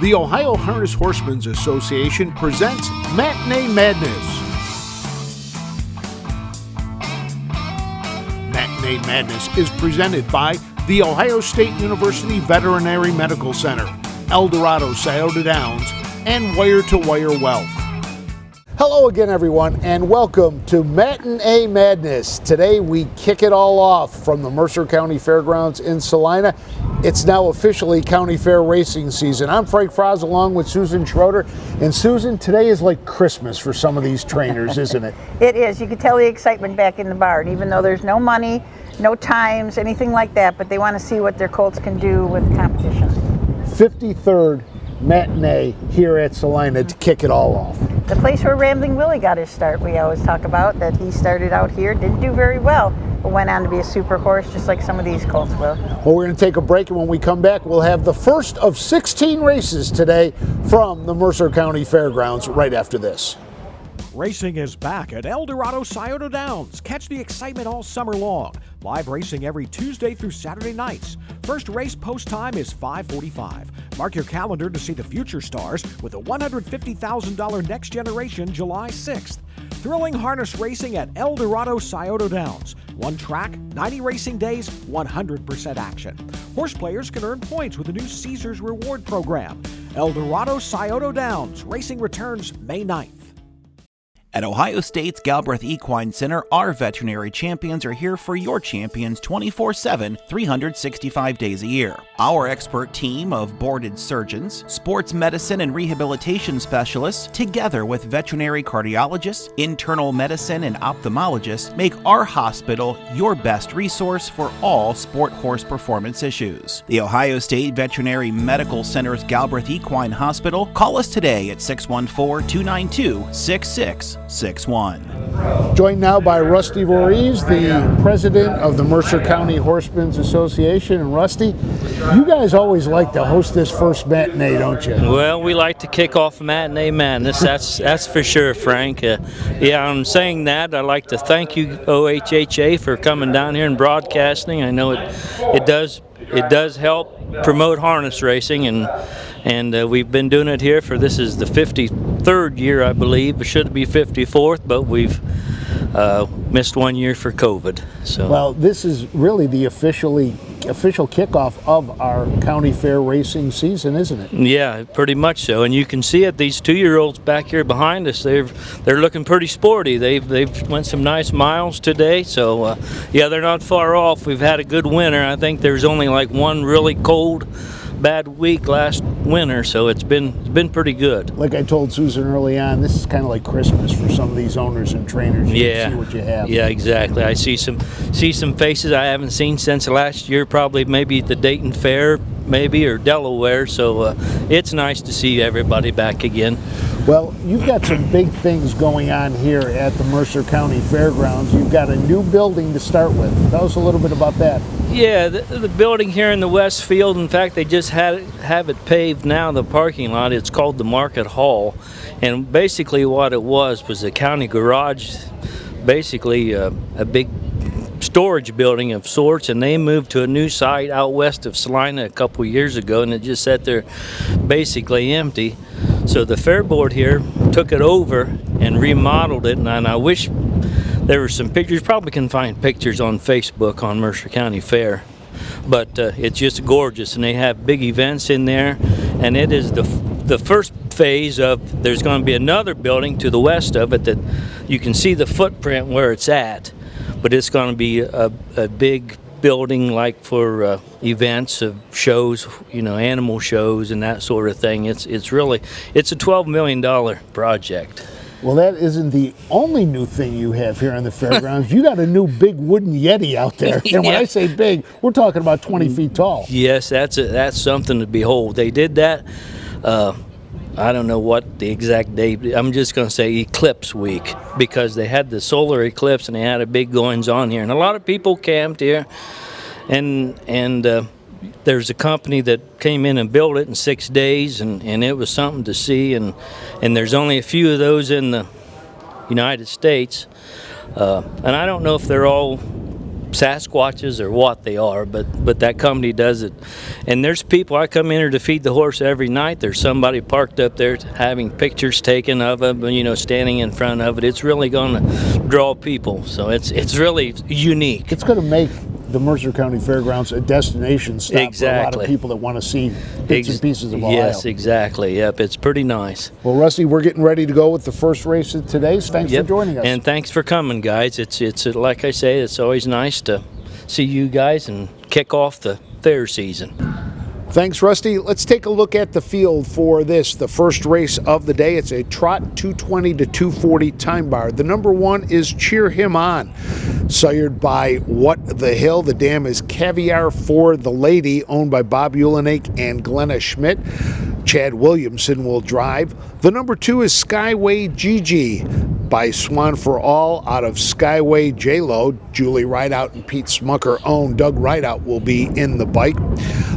The Ohio Harness Horsemen's Association presents Matinee Madness. Matinee Madness is presented by The Ohio State University Veterinary Medical Center, El Dorado Scioto Downs, and Wire to Wire Wealth. Hello again, everyone, and welcome to Matinee Madness. Today we kick it all off from the Mercer County Fairgrounds in Celina. It's now officially county fair racing season. I'm Frank Froz along with Susan Schroeder. And Susan, today is like Christmas for some of these trainers, isn't it? It is. You can tell the excitement back in the barn, even though there's no money, no times, anything like that, but they want to see what their colts can do with competition. 53rd Matinee here at Celina to kick it all off. The place where Rambling Willie got his start, we always talk about, that he started out here, didn't do very well, but went on to be a super horse just like some of these colts will. Well, we're going to take a break, and when we come back, we'll have the first of 16 races today from the Mercer County Fairgrounds right after this. Racing is back at El Dorado Scioto Downs. Catch the excitement all summer long. Live racing every Tuesday through Saturday nights. First race post time is 5:45. Mark your calendar to see the future stars with a $150,000 Next Generation July 6th. Thrilling harness racing at El Dorado Scioto Downs. One track, 90 racing days, 100% action. Horse players can earn points with the new Caesars Reward Program. El Dorado Scioto Downs. Racing returns May 9th. At Ohio State's Galbraith Equine Center, our veterinary champions are here for your champions 24/7, 365 days a year. Our expert team of boarded surgeons, sports medicine and rehabilitation specialists, together with veterinary cardiologists, internal medicine and ophthalmologists, make our hospital your best resource for all sport horse performance issues. The Ohio State Veterinary Medical Center's Galbraith Equine Hospital. Call us today at 614-292-6661. Joined now by Rusty Voorhees, the president of the Mercer County Horsemen's Association. And Rusty, you guys always like to host this first matinee, don't you? Well, we like to kick off Matinee Madness, that's for sure, Frank. Yeah, I'm saying that. I'd like to thank you, OHHA, for coming down here and broadcasting. I know it does help promote harness racing, and we've been doing it here for, this is the 53rd year, I believe. It should be 54th, but we've missed 1 year for COVID. So, well, this is really the official kickoff of our county fair racing season, isn't it? Yeah, pretty much so. And you can see it. These 2-year-olds back here behind us, they're looking pretty sporty. They've went some nice miles today. So yeah, they're not far off. We've had a good winter. I think there's only like one really cold, bad week last winter, so it's been pretty good. Like I told Susan early on, this is kind of like Christmas for some of these owners and trainers. You can see what you have. Yeah, exactly. I see some faces I haven't seen since last year, probably maybe the Dayton Fair, maybe, or Delaware. So it's nice to see everybody back again. Well, you've got some big things going on here at the Mercer County Fairgrounds. You've got a new building to start with. Tell us a little bit about that. Yeah, the building here in the West Field, in fact, they just have it paved now, the parking lot. It's called the Market Hall. And basically what it was a county garage, basically a big storage building of sorts, and they moved to a new site out west of Celina a couple years ago, and it just sat there basically empty. So the fair board here took it over and remodeled it, and I wish there were some pictures. Probably can find pictures on Facebook on Mercer County Fair, but it's just gorgeous, and they have big events in there, and it is the first phase of, there's going to be another building to the west of it that you can see the footprint where it's at, but it's going to be a big building like for events of shows, animal shows and that sort of thing. It's a $12 million project. Well, that isn't the only new thing you have here on the fairgrounds. You got a new big wooden Yeti out there. And when I say big, we're talking about 20 feet tall. Yes, that's something to behold. They did that, I don't know what the exact date, I'm just going to say Eclipse Week, because they had the solar eclipse and they had a big goings on here. And a lot of people camped here, and there's a company that came in and built it in 6 days, and it was something to see, and there's only a few of those in the United States, and I don't know if they're all Sasquatches or what they are, but that company does it. And there's people, I come in here to feed the horse every night. There's somebody parked up there having pictures taken of it, you know, standing in front of it. It's really going to draw people, so it's really unique. It's going to make the Mercer County Fairgrounds a destination stop for a lot of people that want to see bits and pieces of Ohio. Yes, exactly. Yep, it's pretty nice. Well, Rusty, we're getting ready to go with the first race of today. So thanks for joining us. And thanks for coming, guys. It's like I say, it's always nice to see you guys and kick off the fair season. Thanks, Rusty. Let's take a look at the field for this, the first race of the day. It's a trot 220 to 240 time bar. The number 1 is Cheer Him On, sired by What the Hill. The dam is Caviar for the Lady, owned by Bob Ulenake and Glenna Schmidt. Chad Williamson will drive. The number 2 is Skyway Gigi by Swan for All out of Skyway J-Lo. Julie Rideout and Pete Smucker own. Doug Rideout will be in the bike.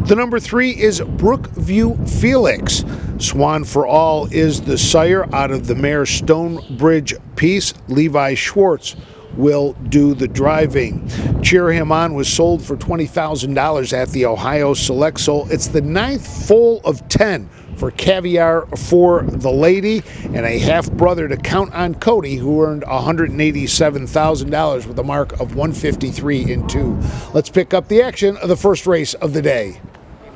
The number 3 is Brookview Felix. Swan for All is the sire out of the mare Stonebridge Piece. Levi Schwartz will do the driving. Cheer Him On was sold for $20,000 at the Ohio Select Soul. It's the 9th foal of 10 for Caviar for the Lady, and a half-brother to count on Cody, who earned $187,000 with a mark of 153 in 2. Let's pick up the action of the first race of the day.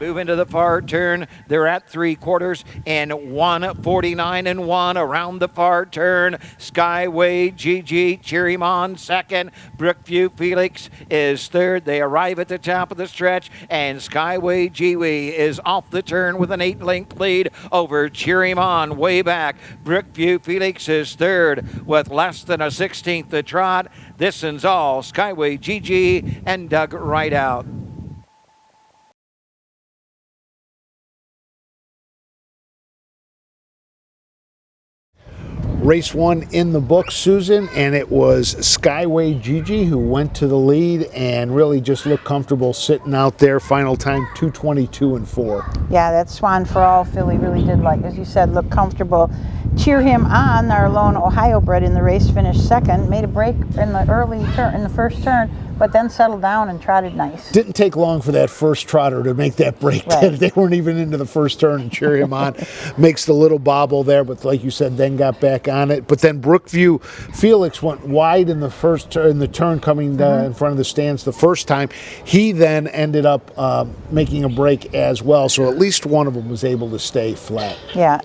Move into the far turn. They're at 3/4 and 149 and 1 around the far turn. Skyway GG, Cheer Him On second. Brookview Felix is third. They arrive at the top of the stretch, and Skyway GG is off the turn with an 8-length lead over Cheer Him On way back. Brookview Felix is third with less than a 16th to trot. This is all Skyway GG and Doug Rideout. Race 1 in the book, Susan, and it was Skyway Gigi who went to the lead and really just looked comfortable sitting out there. Final time 2:22 and 4. Yeah, that Swan for All filly really did, like, as you said, look comfortable. Cheer Him On, our lone Ohio bred in the race, finished second, made a break in the early turn, in the first turn, but then settled down and trotted nice. Didn't take long for that first trotter to make that break. Right. They weren't even into the first turn, and Cheer Him On makes the little bobble there, but like you said, then got back on it. But then Brookview Felix went wide in the first turn, in the turn coming in front of the stands the first time. He then ended up making a break as well, so at least one of them was able to stay flat. Yeah.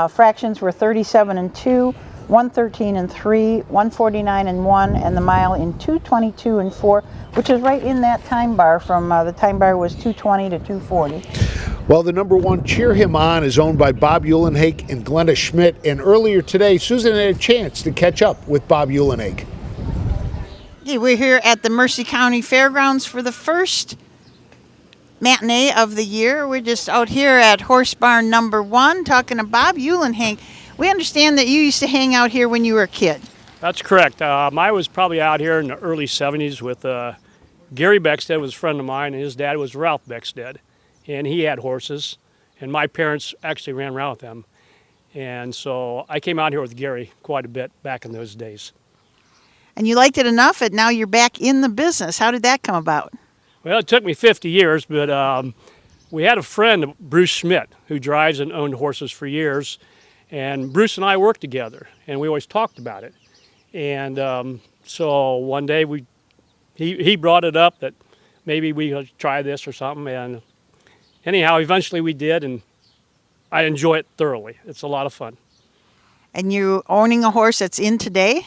Fractions were 37 and 2, 113 and 3, 149 and 1, and the mile in 222 and 4, which is right in that time bar from the time bar was 220 to 240. Well, the number 1, Cheer Him On, is owned by Bob Ulenake and Glenna Schmidt, and earlier today, Susan had a chance to catch up with Bob Ulenake. Yeah, we're here at the Mercer County Fairgrounds for the first matinee of the year. We're just out here at Horse Barn number 1 talking to Bob Ulenake. We understand that you used to hang out here when you were a kid. That's correct. I was probably out here in the early 70s with Gary Beckstead was a friend of mine, and his dad was Ralph Beckstead, and he had horses, and my parents actually ran around with them. And so I came out here with Gary quite a bit back in those days. And you liked it enough that now you're back in the business. How did that come about? Well, it took me 50 years, but we had a friend, Bruce Schmidt, who drives and owned horses for years. And Bruce and I worked together, and we always talked about it. And so one day he brought it up that maybe we could try this or something. And anyhow, eventually we did, and I enjoy it thoroughly. It's a lot of fun. And you owning a horse that's in today?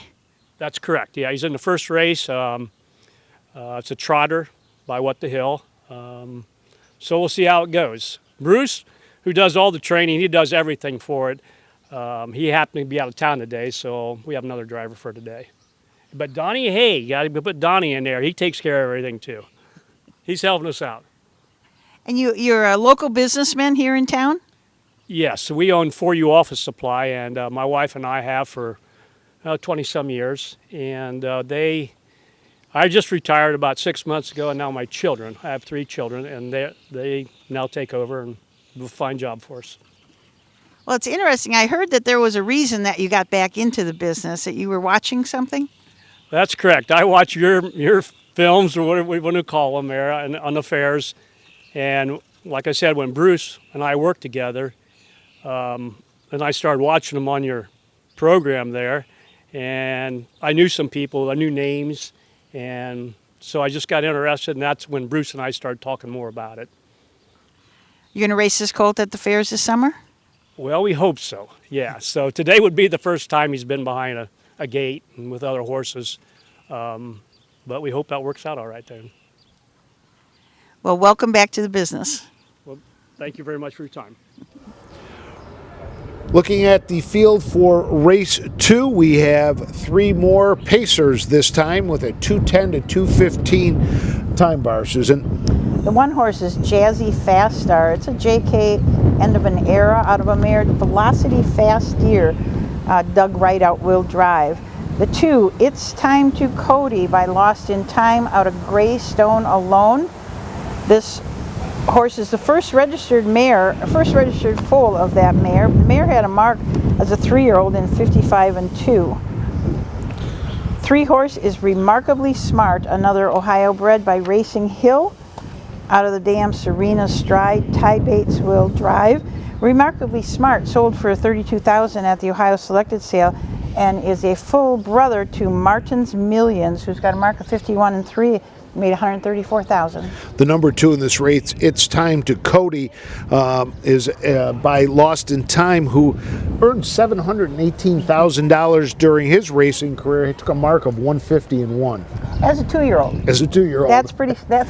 That's correct. Yeah, he's in the first race. It's a trotter by What the Hill. So we'll see how it goes. Bruce, who does all the training, he does everything for it. He happened to be out of town today, so we have another driver for today. But Donnie Hay, you got to put Donnie in there. He takes care of everything too. He's helping us out. And you're a local businessman here in town? Yes, we own 4U Office Supply, and my wife and I have for 20-some years. And I just retired about 6 months ago, and now my children, I have 3 children, and they now take over and do a fine job for us. Well, it's interesting. I heard that there was a reason that you got back into the business, that you were watching something? That's correct. I watch your films, or whatever we want to call them, there on the fairs. And like I said, when Bruce and I worked together, and I started watching them on your program there, and I knew some people, I knew names, and so I just got interested, and that's when Bruce and I started talking more about it. You're going to race this colt at the fairs this summer? Well, we hope so, yeah. So today would be the first time he's been behind a gate and with other horses, but we hope that works out all right then. Well, welcome back to the business. Well, thank you very much for your time. Looking at the field for race 2, we have 3 more pacers this time with a 2:10 to 2:15 time bar. Susan? The one horse is Jazzy Fast Star. It's a JK end of an era out of a mare, Velocity Fast Deer, Doug Rideout will drive. The 2, It's Time to Cody by Lost in Time out of Greystone Alone. This horse is the first registered foal of that mare. The mare had a mark as a 3-year-old in 55-2. 3 horse is Remarkably Smart, another Ohio bred by Racing Hill out of the dam Serena Stride. Ty Bates will drive. Remarkably Smart sold for $32,000 at the Ohio Selected Sale and is a full brother to Martin's Millions, who's got a mark of 51-3. Made $134,000. The number 2 in this race, It's Time to Cody, is by Lost in Time, who earned $718,000 during his racing career. He took a mark of 150-1. As a 2-year-old. As a 2-year-old. That's pretty fast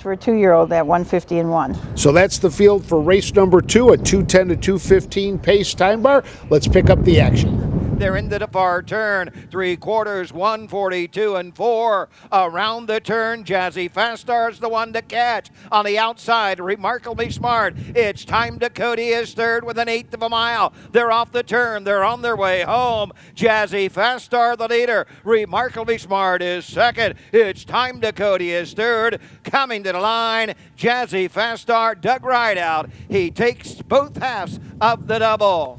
for a 2-year-old at 150-1. So that's the field for race number 2, a 2:10 to 2:15 pace time bar. Let's pick up the action. They're into the far turn, 3/4, 142-4. Around the turn, Jazzy Fast Star's the one to catch. On the outside, Remarkably Smart. It's Time to Cody is third with 1/8 of a mile. They're off the turn. They're on their way home. Jazzy Fast Star the leader. Remarkably Smart is second. It's Time to Cody is third. Coming to the line, Jazzy Fast Star, Doug Rideout. He takes both halves of the double.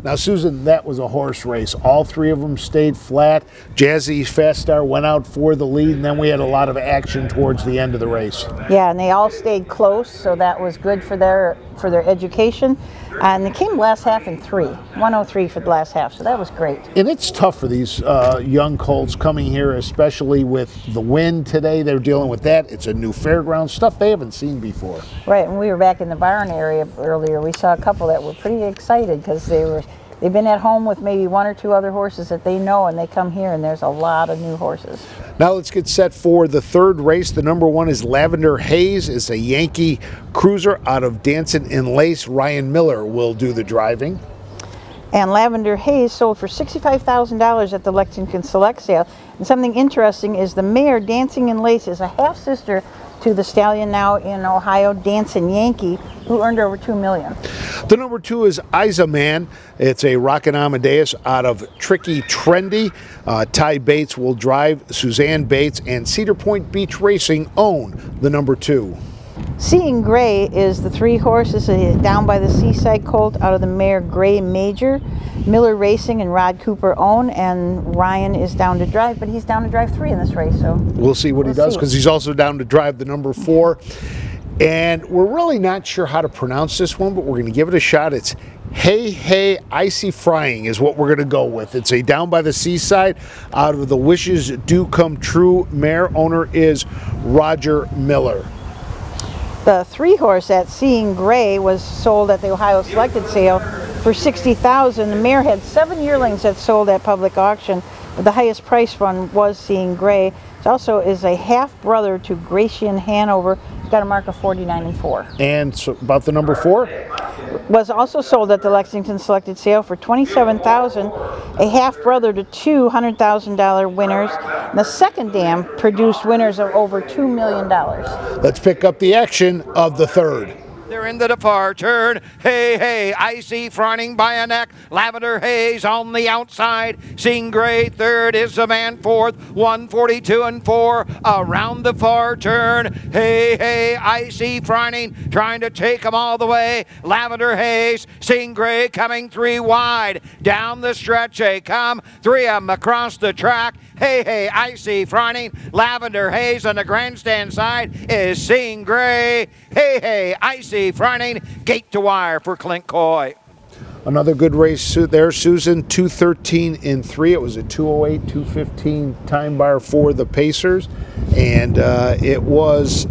Now, Susan, that was a horse race. All 3 of them stayed flat. Jazzy Fast Star went out for the lead, and then we had a lot of action towards the end of the race. Yeah, and they all stayed close, so that was good for their education. And they came last half in 3, 103 for the last half, so that was great. And it's tough for these young colts coming here, especially with the wind today. They're dealing with that. It's a new fairgrounds, stuff they haven't seen before. Right, and we were back in the barn area earlier. We saw a couple that were pretty excited because they've been at home with maybe 1 or 2 other horses that they know, and they come here and there's a lot of new horses. Now let's get set for the 3rd race. The number 1 is Lavender Haze. It's a Yankee cruiser out of Dancing in Lace. Ryan Miller will do the driving. And Lavender Haze sold for $65,000 at the Lexington Select Sale. And something interesting is the mare, Dancing in Lace, is a half-sister to the stallion now in Ohio, Dancing Yankee, who earned over $2 million. The number 2 is Isa Man. It's a Rockin' Amadeus out of Tricky Trendy. Ty Bates will drive. Suzanne Bates and Cedar Point Beach Racing own the number 2. Seeing Gray is the 3 horses down by the Seaside colt out of the mare Gray Major. Miller Racing and Rod Cooper own, and Ryan is down to drive, but he's down to drive 3 in this race, so we'll see what he does, because he's also down to drive the number 4. And we're really not sure how to pronounce this one, but we're going to give it a shot. It's Hey Hey Icy Frying is what we're going to go with. It's a down by the Seaside out of the Wishes Do Come True mare. Owner is Roger Miller. The 3 horse at Seeing Gray was sold at the Ohio Selected Sale for $60,000. The mare had 7 yearlings that sold at public auction, but the highest price one was Seeing Gray. It also is a half brother to Gratian Hanover. It's got a mark of 49-4. And so about the number 4? Was also sold at the Lexington Selected Sale for $27,000. A half brother to 2 $100,000 winners. And the second dam produced winners of over $2 million. Let's pick up the action of the 3rd. They're into the far turn. Hey, hey, Icy fronting by a neck. Lavender Haze on the outside. Seeing Gray third is the man fourth. 142 and 4 around the far turn. Hey, hey, Icy fronting, trying to take them all the way. Lavender Haze, Seeing Gray coming 3 wide. Down the stretch they come. 3 of them across the track. Hey, hey, Icy fronting. Lavender Haze on the grandstand side is Seeing Gray. Hey, hey, Icy fronting. Gate to wire for Clint Coy. Another good race there, Susan. 2:13 in 3. It was a 2:08, 2:15 time bar for the Pacers. And it was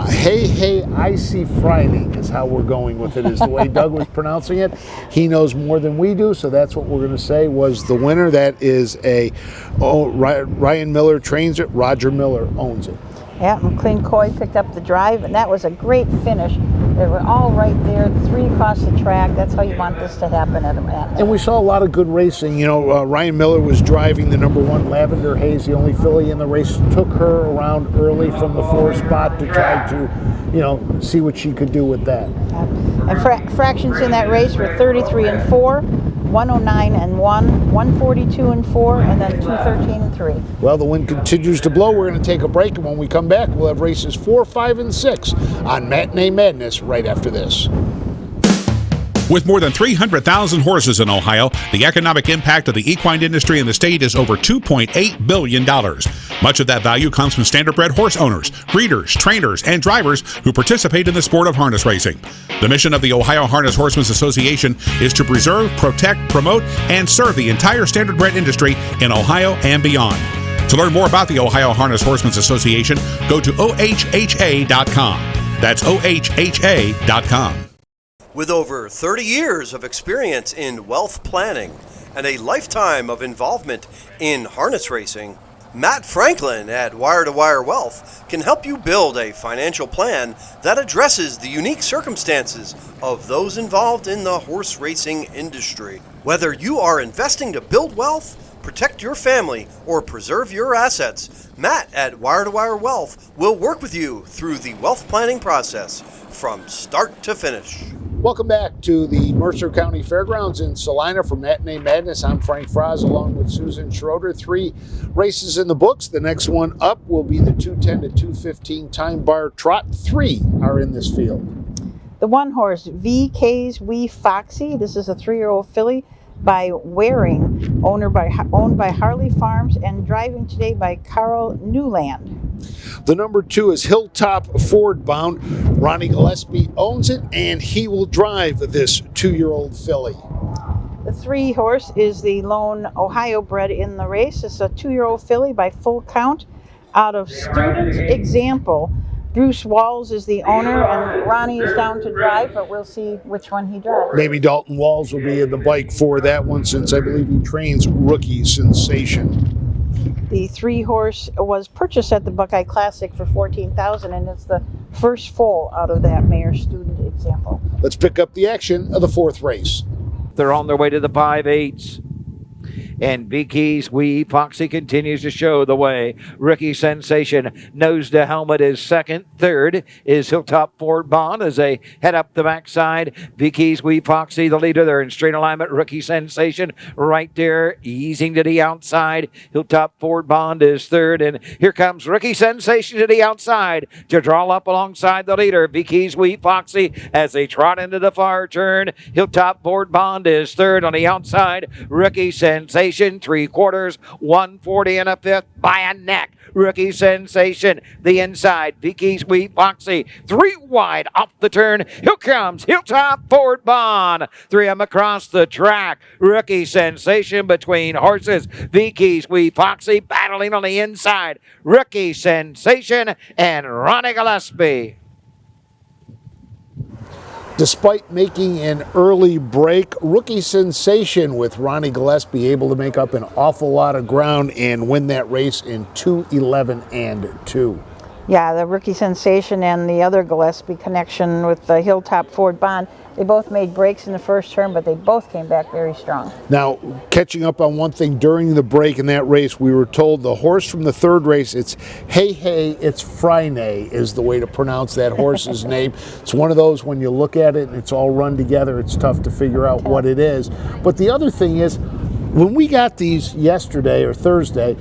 Hey, hey, Icy Friday is how we're going with it, is the way Doug was pronouncing it. He knows more than we do, so that's what we're going to say was the winner. That is Ryan Miller trains it. Roger Miller owns it. Yeah, and Clint Coy picked up the drive, and that was a great finish. They were all right there, 3 across the track. That's how you want this to happen at a Matinee. And we saw a lot of good racing. You know, Ryan Miller was driving the number 1 Lavender Haze, the only filly in the race. Took her around early from the 4 spot to try to, you know, see what she could do with that. And fractions in that race were 33 and 4, 109 and 1, 142 and 4, and then 213 and 3. Well, the wind continues to blow. We're going to take a break, and when we come back, we'll have races 4, 5, and 6 on Matinee Madness right after this. With more than 300,000 horses in Ohio, the economic impact of the equine industry in the state is over $2.8 billion. Much of that value comes from standardbred horse owners, breeders, trainers, and drivers who participate in the sport of harness racing. The mission of the Ohio Harness Horsemen's Association is to preserve, protect, promote, and serve the entire standardbred industry in Ohio and beyond. To learn more about the Ohio Harness Horsemen's Association, go to ohha.com. That's ohha.com. With over 30 years of experience in wealth planning and a lifetime of involvement in harness racing, Matt Franklin at Wire to Wire Wealth can help you build a financial plan that addresses the unique circumstances of those involved in the horse racing industry. Whether you are investing to build wealth, protect your family, or preserve your assets, Matt at Wire to Wire Wealth will work with you through the wealth planning process from start to finish. Welcome back to the Mercer County Fairgrounds in Celina for Matinee Madness. I'm Frank Fraz along with Susan Schroeder. 3 races in the books. The next one up will be the 2:10 to 2:15 time bar trot. 3 are in this field. The 1 horse, VK's Wee Foxy. This is a 3-year-old filly by Waring, owned by Harley Farms, and driving today by Carl Newland. The number 2 is Hilltop Ford bound. Ronnie Gillespie owns it, and he will drive this 2-year-old filly. The 3 horse is the lone Ohio bred in the race. It's a 2-year-old filly by Full Count out of Student Example. Bruce Walls is the owner, and Ronnie is down to drive, but we'll see which one he drives. Maybe Dalton Walls will be in the bike for that one, since I believe he trains Rookie Sensation. The 3 horse was purchased at the Buckeye Classic for $14,000, and it's the first foal out of that Mayor Student Example. Let's pick up the action of the 4th race. They're on their way to the 5/8s. And Vicky's Wee Foxy continues to show the way. Rookie Sensation nose to helmet is second. Third is Hilltop Ford Bond as they head up the backside. Vicky's Wee Foxy, the leader. They're in straight alignment. Rookie Sensation right there, easing to the outside. Hilltop Ford Bond is third. And here comes Rookie Sensation to the outside to draw up alongside the leader, Vicky's Wee Foxy, as they trot into the far turn. Hilltop Ford Bond is third on the outside. Rookie Sensation 3/4, 140 and a 5th by a neck. Rookie Sensation, the inside. Vicky's Wee Foxy, 3 wide off the turn. Here comes Hilltop Ford Bond. 3 of them across the track. Rookie Sensation between horses. Vicky's Wee Foxy battling on the inside. Rookie Sensation and Ronnie Gillespie. Despite making an early break, Rookie Sensation with Ronnie Gillespie able to make up an awful lot of ground and win that race in 2:11 and 2. Yeah, the rookie sensation and the other Gillespie connection with the Hilltop Ford Bond, they both made breaks in the first turn, but they both came back very strong. Now, catching up on one thing, during the break in that race, we were told the horse from the third race, it's it's Freyne is the way to pronounce that horse's name. It's one of those, when you look at it and it's all run together, it's tough to figure out what it is. But the other thing is, when we got these yesterday or Thursday,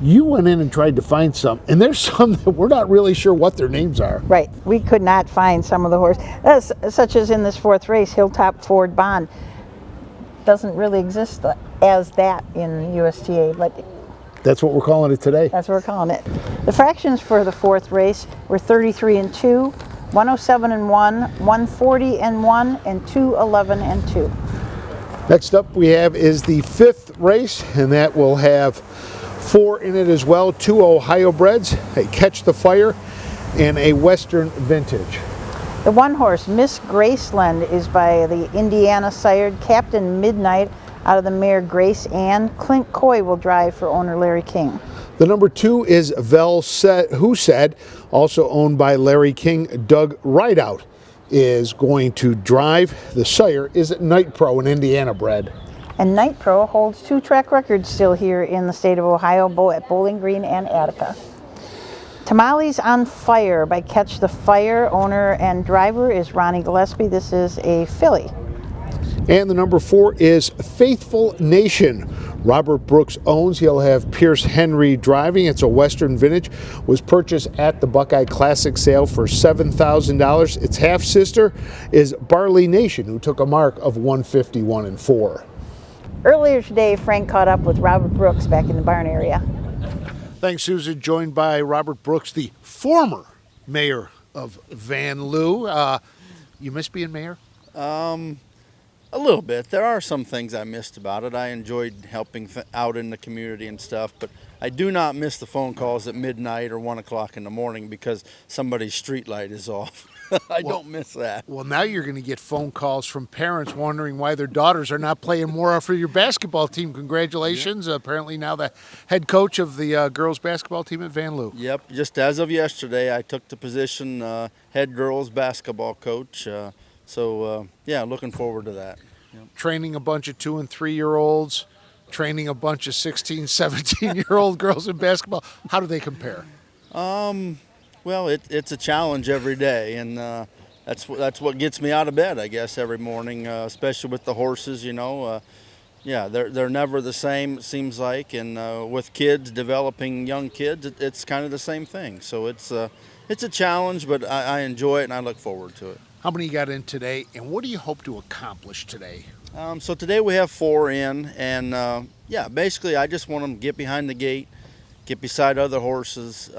you went in and tried to find some, and there's some that we're not really sure what their names are. Right. We could not find some of the horses, such as in this fourth race, Hilltop Ford Bond. Doesn't really exist as that in USTA, but that's what we're calling it today. That's what we're calling it. The fractions for the fourth race were 33 and 2, 107 and 1, 140 and 1, and 211 and 2. Next up we have is the fifth race, and that will have 4 in it as well. 2 Ohio breds, a Catch the Fire, and a Western Vintage. The one horse, Miss Graceland, is by the Indiana sired Captain Midnight out of the mare Grace Ann. Clint Coy will drive for owner Larry King. The number 2 is Who Said, also owned by Larry King. Doug Rideout is going to drive. The sire is Night Pro, an Indiana bred. And Night Pro holds 2 track records still here in the state of Ohio, at Bowling Green and Attica. Tamales on Fire by Catch the Fire. Owner and driver is Ronnie Gillespie. This is a filly. And the number 4 is Faithful Nation. Robert Brooks owns. He'll have Pierce Henry driving. It's a Western Vintage. Was purchased at the Buckeye Classic sale for $7,000. Its half sister is Barley Nation, who took a mark of 151 and 4. Earlier today, Frank caught up with Robert Brooks back in the barn area. Thanks, Susan. Joined by Robert Brooks, the former mayor of Van Loo. You miss being mayor? A little bit. There are some things I missed about it. I enjoyed helping out in the community and stuff, but I do not miss the phone calls at midnight or 1 o'clock in the morning because somebody's street light is off. I don't miss that. Well, now you're going to get phone calls from parents wondering why their daughters are not playing more for your basketball team. Congratulations. Yeah. Apparently now the head coach of the girls basketball team at Van Loo. Yep. Just as of yesterday, I took the position head girls basketball coach. Yeah, looking forward to that. Yep. Training a bunch of 2- and 3-year-olds, training a bunch of 16, 17-year-old girls in basketball. How do they compare? Well, it's a challenge every day, and that's what gets me out of bed, I guess, every morning, especially with the horses, Yeah, they're never the same, it seems like, and with kids, developing young kids, it's kind of the same thing. So it's a challenge, but I enjoy it and I look forward to it. How many you got in today, and what do you hope to accomplish today? So today we have 4 in, and yeah, basically I just want them to get behind the gate, get beside other horses.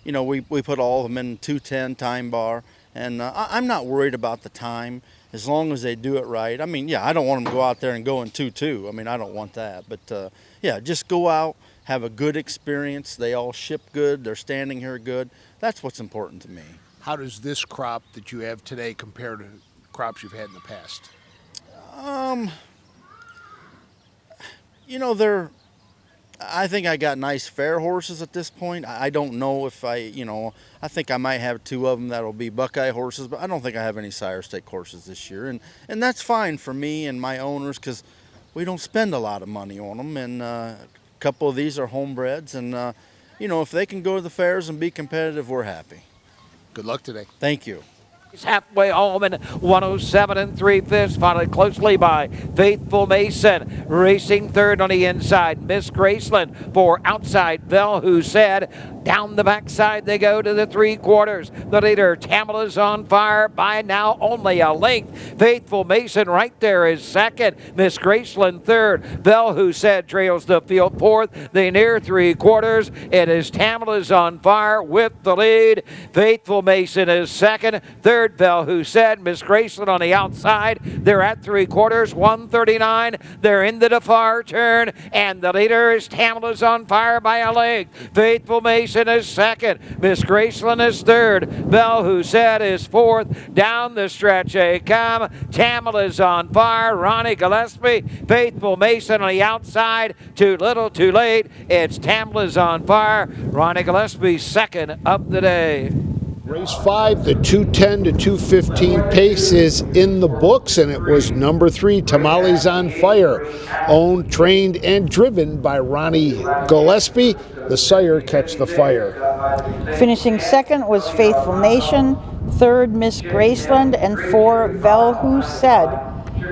We put all of them in 2:10 time bar, and I'm not worried about the time as long as they do it right. I mean, yeah, I don't want them to go out there and go in 2:2. I mean, I don't want that, but yeah, just go out, have a good experience. They all ship good. They're standing here good. That's what's important to me. How does this crop that you have today compare to crops you've had in the past? I think I got nice fair horses at this point. I don't know if I think I might have 2 of them that'll be Buckeye horses, but I don't think I have any sire stake horses this year. And that's fine for me and my owners because we don't spend a lot of money on them. And a couple of these are homebreds. And, if they can go to the fairs and be competitive, we're happy. Good luck today. Thank you. He's halfway home in 107 3/5, followed closely by Faithful Mason. Racing third on the inside, Miss Graceland for outside Bell, who said down the backside they go to the 3/4. The leader, Tamala's on Fire, by now only a length. Faithful Mason right there is second. Miss Graceland third. Bell, who said trails the field fourth. The near 3/4. It is Tamala's on Fire with the lead. Faithful Mason is second. Third third. Bell Who Said, Miss Graceland on the outside. They're at 3/4, 139. They're into the far turn, and the leader is Tamala's on Fire by a leg. Faithful Mason is second. Miss Graceland is third. Bell Who Said is fourth. Down the stretch they come. Tamala's on Fire. Ronnie Gillespie. Faithful Mason on the outside. Too little, too late. It's Tamala's on Fire. Ronnie Gillespie second of the day. Race 5, the 2:10 to 2:15 pace is in the books, and it was number 3, Tamales on Fire, owned, trained, and driven by Ronnie Gillespie. The sire Catch the Fire. Finishing second was Faithful Nation, third Miss Graceland, and 4 Bell Who Said.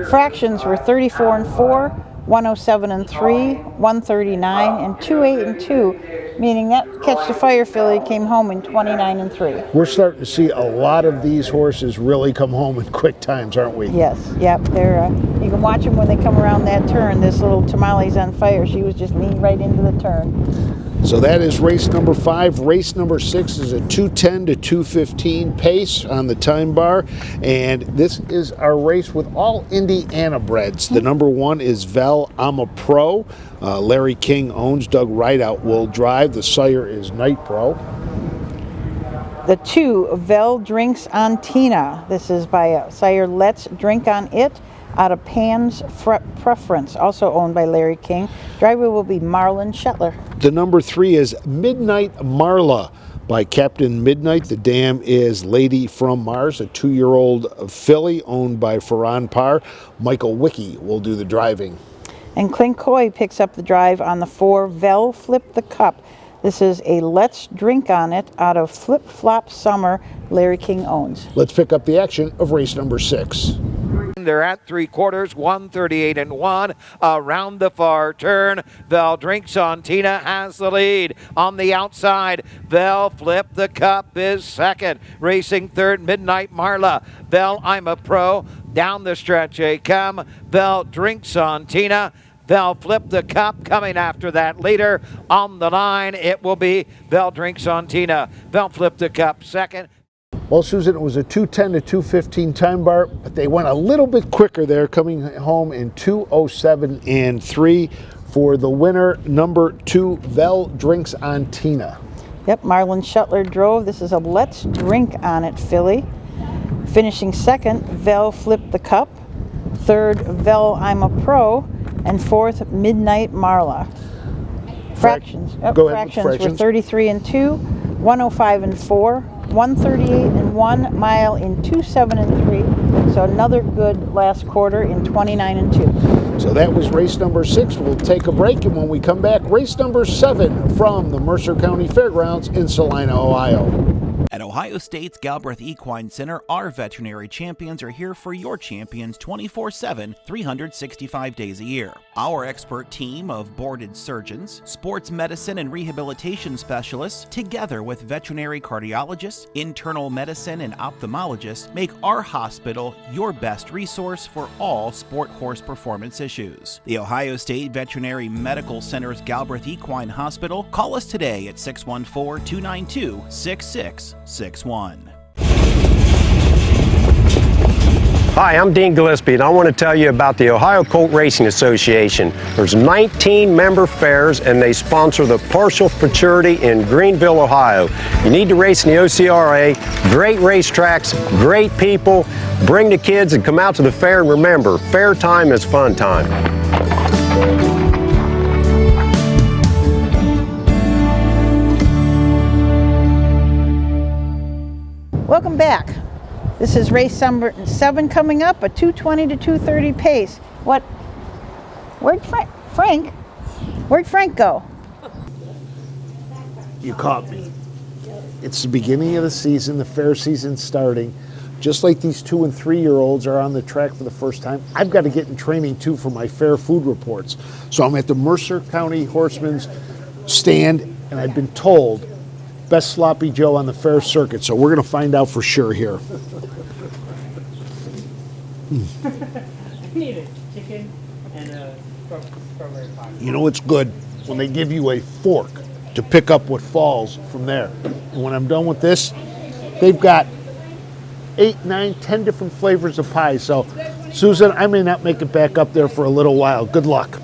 Fractions were 34 and 4, 107 and 3, 139, and 28 and 2, meaning that Catch the Fire filly came home in 29 and 3. We're starting to see a lot of these horses really come home in quick times, aren't we? Yes, yep. They're you can watch them when they come around that turn. This little Tamales on Fire, she was just leaned right into the turn. So that is race number 5. Race number 6 is a 2:10 to 2:15 pace on the time bar. And this is our race with all Indiana breds. The number 1 is Vel I'm a Pro. Larry King owns. Doug Rideout will drive. The sire is Night Pro. The 2, Vel Drinks on Tina. This is by sire Let's Drink on It out of Pan's Preference, also owned by Larry King. Driver will be Marlon Shetler. The number 3 is Midnight Marla by Captain Midnight. The dam is Lady from Mars, a 2-year-old filly owned by Ferran Parr. Michael Wickie will do the driving. And Clint Coy picks up the drive on the 4, Vel Flip the Cup. This is a Let's Drink on It out of Flip Flop Summer, Larry King owns. Let's pick up the action of race number 6. They're at 3/4, 138 and 1. Around the far turn, Vel Drinks on Tina has the lead. On the outside, Vel Flip the Cup is second. Racing third, Midnight Marla. Vel I'm a Pro. Down the stretch they come. Vel Drinks on Tina. Vel Flip the Cup coming after that leader. On the line, it will be Vel Drinks on Tina. Vel Flip the Cup second. Well, Susan, it was a 2:10 to 2:15 time bar, but they went a little bit quicker there, coming home in 2:07 and 3 for the winner, number 2, Vel Drinks on Tina. Yep, Marlon Shetler drove. This is a Let's Drink on It filly. Finishing second, Vel Flip the Cup. Third, Vel I'm a Pro. And fourth, Midnight Marla. Fractions. Go ahead. Fractions were 33 and 2, 105 and 4, 138 and 1 mile in 2:7 and 3. So another good last quarter in 29 and 2. So that was race number 6. We'll take a break, and when we come back, race number 7 from the Mercer County Fairgrounds in Celina, Ohio. At Ohio State's Galbraith Equine Center, our veterinary champions are here for your champions 24/7, 365 days a year. Our expert team of boarded surgeons, sports medicine and rehabilitation specialists, together with veterinary cardiologists, internal medicine and ophthalmologists, make our hospital your best resource for all sport horse performance issues. The Ohio State Veterinary Medical Center's Galbraith Equine Hospital. Call us today at 614-292-6661. Hi, I'm Dean Gillespie, and I want to tell you about the Ohio Colt Racing Association. There's 19 member fairs, and they sponsor the Partial Futurity in Greenville, Ohio. You need to race in the OCRA. Great racetracks, great people. Bring the kids and come out to the fair, and remember, fair time is fun time. Welcome back. This is race number 7 coming up, a 2:20 to 2:30 pace. Where'd Frank go? You caught me. It's the beginning of the season, the fair season's starting. Just like these 2- and 3-year-olds are on the track for the first time, I've got to get in training too for my fair food reports. So I'm at the Mercer County Horseman's stand, and I've been told best sloppy Joe on the fair circuit, so we're going to find out for sure here. I need a chicken and a strawberry pie. You know it's good when they give you a fork to pick up what falls from there. And when I'm done with this, they've got 8, 9, 10 different flavors of pie. So, Susan, I may not make it back up there for a little while. Good luck.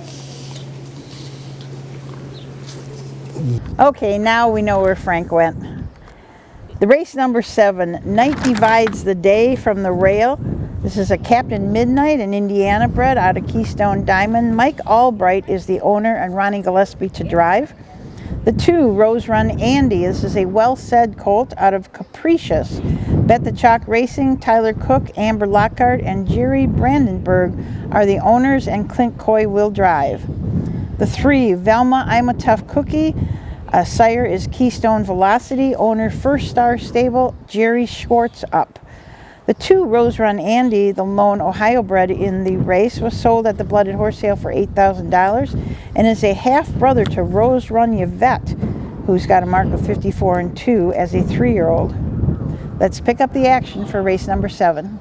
Okay, now we know where Frank went. The race number 7, Night Divides the Day from the Rail. This is a Captain Midnight, an Indiana bred out of Keystone Diamond. Mike Albright is the owner and Ronnie Gillespie to drive. The 2, Rose Run Andy. This is a well-said colt out of Capricious. Bet the Chalk Racing, Tyler Cook, Amber Lockhart, and Jerry Brandenburg are the owners, and Clint Coy will drive. The 3, Velma, I'm a Tough Cookie. Sire is Keystone Velocity, owner First Star Stable, Jerry Schwartz up. The 2, Rose Run Andy, the lone Ohio bred in the race, was sold at the Blooded Horse sale for $8,000 and is a half-brother to Rose Run Yvette, who's got a mark of 54-2 as a 3-year-old. Let's pick up the action for race number 7.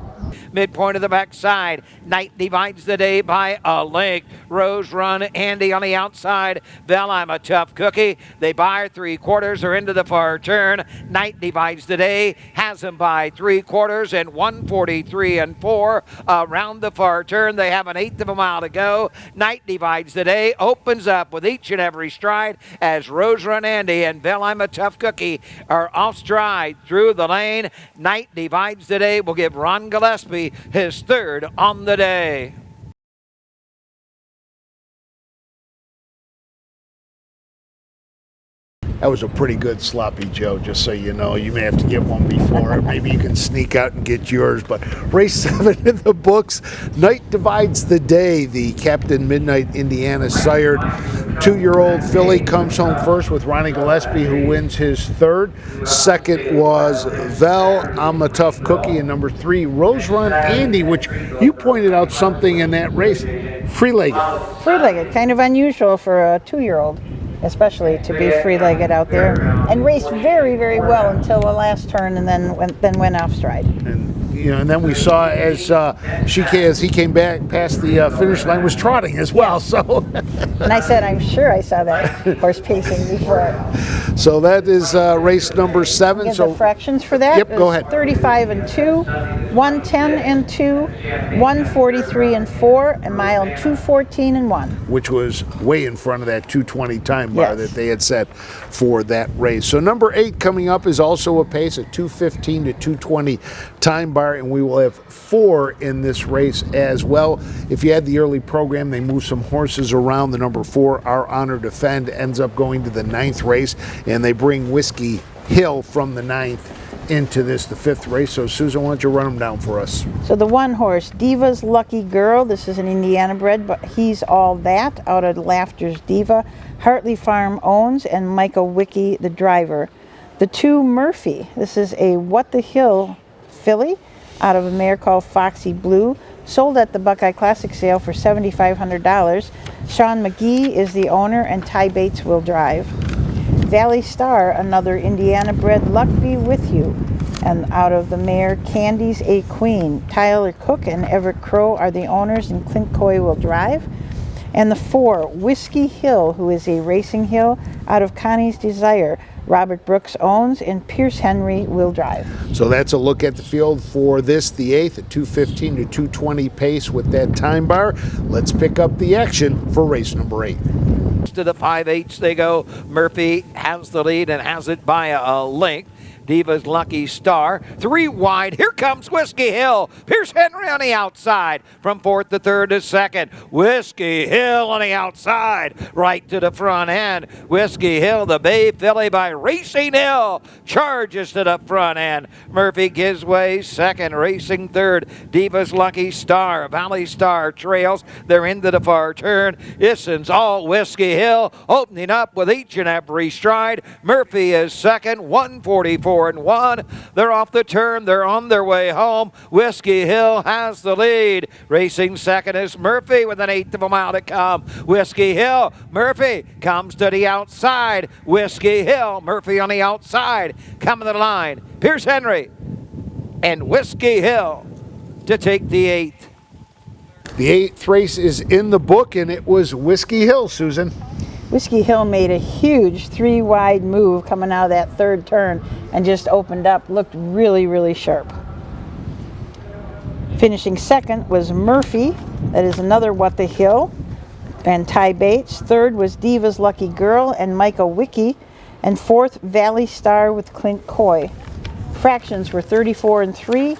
Midpoint of the backside. Night Divides the Day by a length. Rose Run Andy on the outside. Bell, I'm a Tough Cookie. They buy 3/4 or into the far turn. Night Divides the Day has them by 3/4 and 143-4 around the far turn. They have an 1/8 of a mile to go. Night Divides the Day opens up with each and every stride as Rose Run Andy and Bell, I'm a Tough Cookie are off stride through the lane. Night Divides the Day will give Ron Gillespie his 3rd on the day. That was a pretty good Sloppy Joe, just so you know. You may have to get one before it. Maybe you can sneak out and get yours. But race 7 in the books. Night Divides the Day. The Captain Midnight Indiana sired 2-year-old filly comes home first with Ronnie Gillespie, who wins his 3rd. Second was Vel, I'm a Tough Cookie. And number 3, Rose Run Andy, which you pointed out something in that race. Free-legged. Free-legged, kind of unusual for a 2-year-old. Especially to be free-legged out there, and raced very, very well until the last turn, and then went off stride. And then we saw as he came back past the finish line, was trotting as well. So, and I said, I'm sure I saw that horse pacing before. So that is race number 7. So the fractions for that. Yep, go ahead. 35-2, 110-2, 143-4, and mile 214-1. Which was way in front of that 220 time bar that they had set for that race. So number 8 coming up is also a pace, a 215 to 220 time bar, and we will have 4 in this race as well. If you had the early program, they move some horses around. The number 4, Our Honor Defend, ends up going to the 9th race, and they bring Whiskey Hill from the 9th into the 5th race. So Susan, why don't you run them down for us? So the 1 horse, Diva's Lucky Girl. This is an Indiana bred, but he's all that out of Laughter's Diva. Hartley Farm owns, and Michael Wicke the driver. The 2, Murphy. This is a What the Hill filly out of a mare called Foxy Blue. Sold at the Buckeye Classic sale for $7,500. Sean McGee is the owner, and Ty Bates will drive. Valley Star, another Indiana bred, Luck Be With You, and out of the mare Candy's a Queen. Tyler Cook and Everett Crow are the owners, and Clint Coy will drive. And the 4, Whiskey Hill, who is a racing hill out of Connie's Desire. Robert Brooks owns, and Pierce Henry will drive. So that's a look at the field for this, the 8th, at 215 to 220 pace with that time bar. Let's pick up the action for race number 8. To the 5/8 they go. Murphy has the lead and has it by a length. Diva's Lucky Star. 3 wide. Here comes Whiskey Hill. Pierce Henry on the outside. From 4th to 3rd to 2nd. Whiskey Hill on the outside. Right to the front end. Whiskey Hill, the Bay filly by Racing Hill. Charges to the front end. Murphy gives way 2nd. Racing 3rd. Diva's Lucky Star. Valley Star trails. They're into the far turn. Isn's all Whiskey Hill. Opening up with each and every stride. Murphy is 2nd. 144-1. They're off the turn. They're on their way home. Whiskey Hill has the lead. Racing 2nd is Murphy with an 1/8 of a mile to come. Whiskey Hill. Murphy comes to the outside. Whiskey Hill. Murphy on the outside. Coming to the line. Pierce Henry and Whiskey Hill to take the 8th. The 8th race is in the book, and it was Whiskey Hill, Susan. Whiskey Hill made a huge 3-wide move coming out of that 3rd turn and just opened up. Looked really, really sharp. Finishing second was Murphy, that is another What the Hill, and Ty Bates. Third was Diva's Lucky Girl and Micah Wicke, and fourth Valley Star with Clint Coy. Fractions were 34 and 3,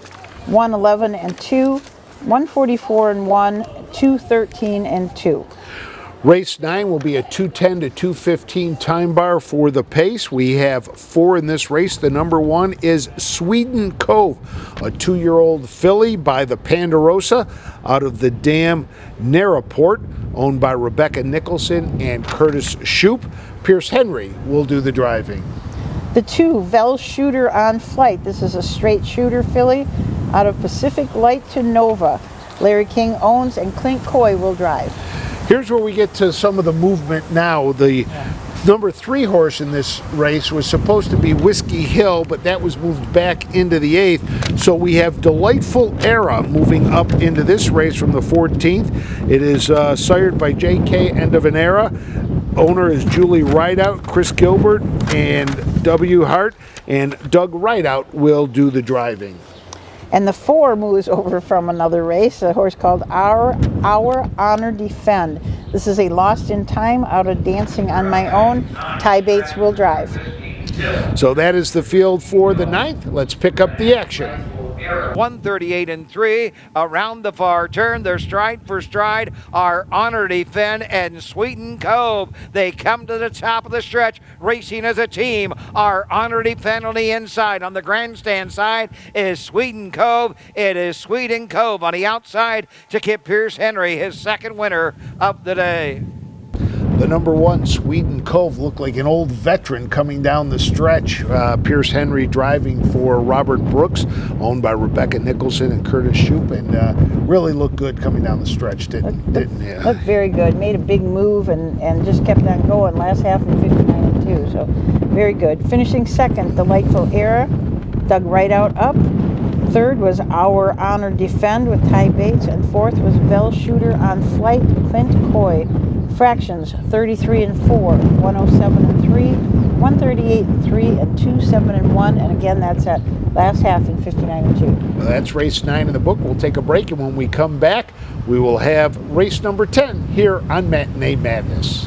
111 and 2, 144 and 1, 213 and 2. Race 9 will be a 2:10 to 2:15 time bar for the pace. We have 4 in this race. The number 1 is Sweden Cove, a 2-year-old filly by the Ponderosa out of the dam Narraport, owned by Rebecca Nicholson and Curtis Shoup. Pierce Henry will do the driving. The 2, Vel Shooter on Flight. This is a straight shooter filly out of Pacific Light to Nova. Larry King owns and Clint Coy will drive. Here's where we get to some of the movement now. The number 3 horse in this race was supposed to be Whiskey Hill, but that was moved back into the 8th. So we have Delightful Era moving up into this race from the 14th. It is sired by J.K. End of an Era. Owner is Julie Rideout, Chris Gilbert, and W. Hart, and Doug Rideout will do the driving. And the 4 moves over from another race, a horse called Our Honor Defend. This is a Lost in Time out of Dancing on My Own. Ty Bates will drive. So that is the field for the 9th. Let's pick up the action. 138 and 3 around the far turn. They're stride for stride. Our Honor Defend and Sweeten Cove. They come to the top of the stretch, racing as a team. Our Honor Defend on the inside. On the grandstand side is Sweeten Cove. It is Sweeten Cove on the outside to Kip Pierce Henry, his second winner of the day. The number 1, Sweden Cove, looked like an old veteran coming down the stretch. Pierce Henry driving for Robert Brooks, owned by Rebecca Nicholson and Curtis Shoup, and really looked good coming down the stretch, didn't he? Looked very good. Made a big move and just kept on going. Last half in 59 and 2, so very good. Finishing second, Delightful Era, Doug Rideout up. Third was Our Honor Defend with Ty Bates, and fourth was Vel Shooter on Flight, Clint Coy. Fractions 33 and 4, 107 and 3, 138 and 3, and 27 and 1. And again, that's at last half in 59 and 2. Well, that's race 9 in the book. We'll take a break, and when we come back, we will have race number 10 here on Matinee Madness.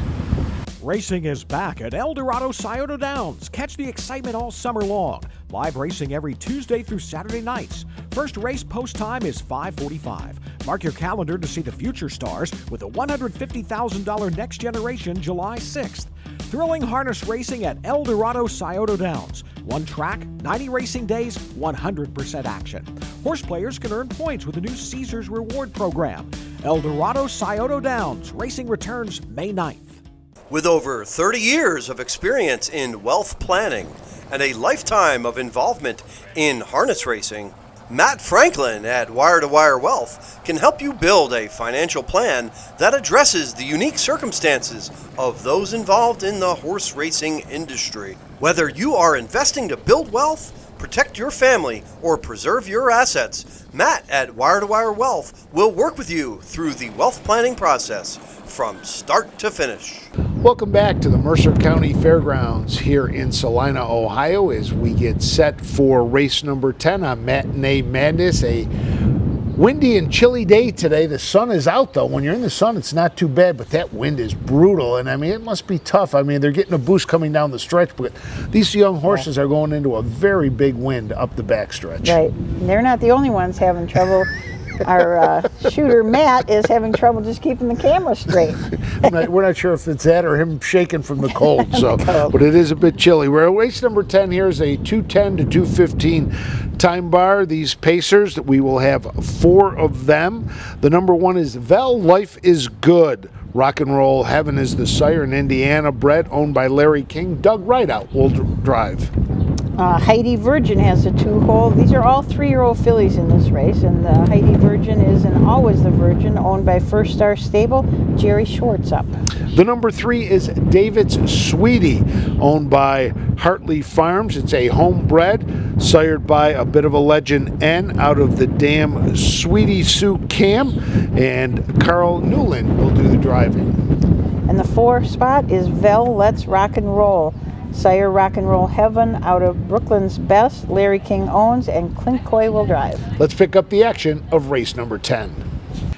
Racing is back at El Dorado Scioto Downs. Catch the excitement all summer long. Live racing every Tuesday through Saturday nights. First race post time is 5:45. Mark your calendar to see the future stars with the $150,000 Next Generation July 6th. Thrilling harness racing at El Dorado Scioto Downs. One track, 90 racing days, 100% action. Horse players can earn points with the new Caesars Reward Program. El Dorado Scioto Downs. Racing returns May 9th. With over 30 years of experience in wealth planning and a lifetime of involvement in harness racing, Matt Franklin at Wire to Wire Wealth can help you build a financial plan that addresses the unique circumstances of those involved in the horse racing industry. Whether you are investing to build wealth, protect your family, or preserve your assets, Matt at Wire to Wire Wealth will work with you through the wealth planning process from start to finish. Welcome back to the Mercer County Fairgrounds here in Celina, Ohio, as we get set for race number 10 on Matinee Madness. A windy and chilly day today. The sun is out, though. When you're in the sun, it's not too bad, but that wind is brutal, and I mean, it must be tough. I mean, they're getting a boost coming down the stretch, but these young horses are going into a very big wind up the backstretch. Right. They're not the only ones having trouble. Our shooter, Matt, is having trouble just keeping the camera straight. We're not sure if it's that or him shaking from the cold, but it is a bit chilly. We're at race number 10. Here's a 2:10 to 2:15 time bar. These pacers, that we will have 4 of them. The number 1 is Vel Life is Good. Rock and Roll Heaven is the sire, in Indiana bred, owned by Larry King. Doug Rideout will drive. Heidi Virgin has a 2-hole. These are all 3-year-old fillies in this race, and the Heidi Virgin is an Always the Virgin, owned by First Star Stable, Jerry Schwartz up. The number 3 is David's Sweetie, owned by Hartley Farms. It's a homebred, sired by a bit of a legend N out of the dam Sweetie Sue Cam, and Carl Newland will do the driving. And the 4 spot is Vel Let's Rock and Roll. Sire Rock and Roll Heaven out of Brooklyn's Best, Larry King owns, and Clint Coy will drive. Let's pick up the action of race number 10.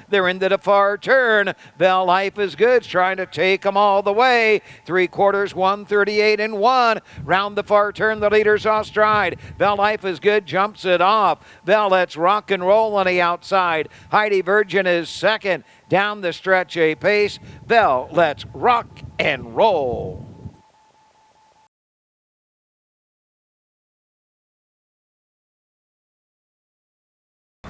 They're into the far turn. Bell Life is Good's trying to take them all the way. 3/4, 138 and 1. Round the far turn, the leader's off stride. Bell Life is Good jumps it off. Bell Let's Rock and Roll on the outside. Heidi Virgin is second. Down the stretch a pace. Bell Let's Rock and Roll.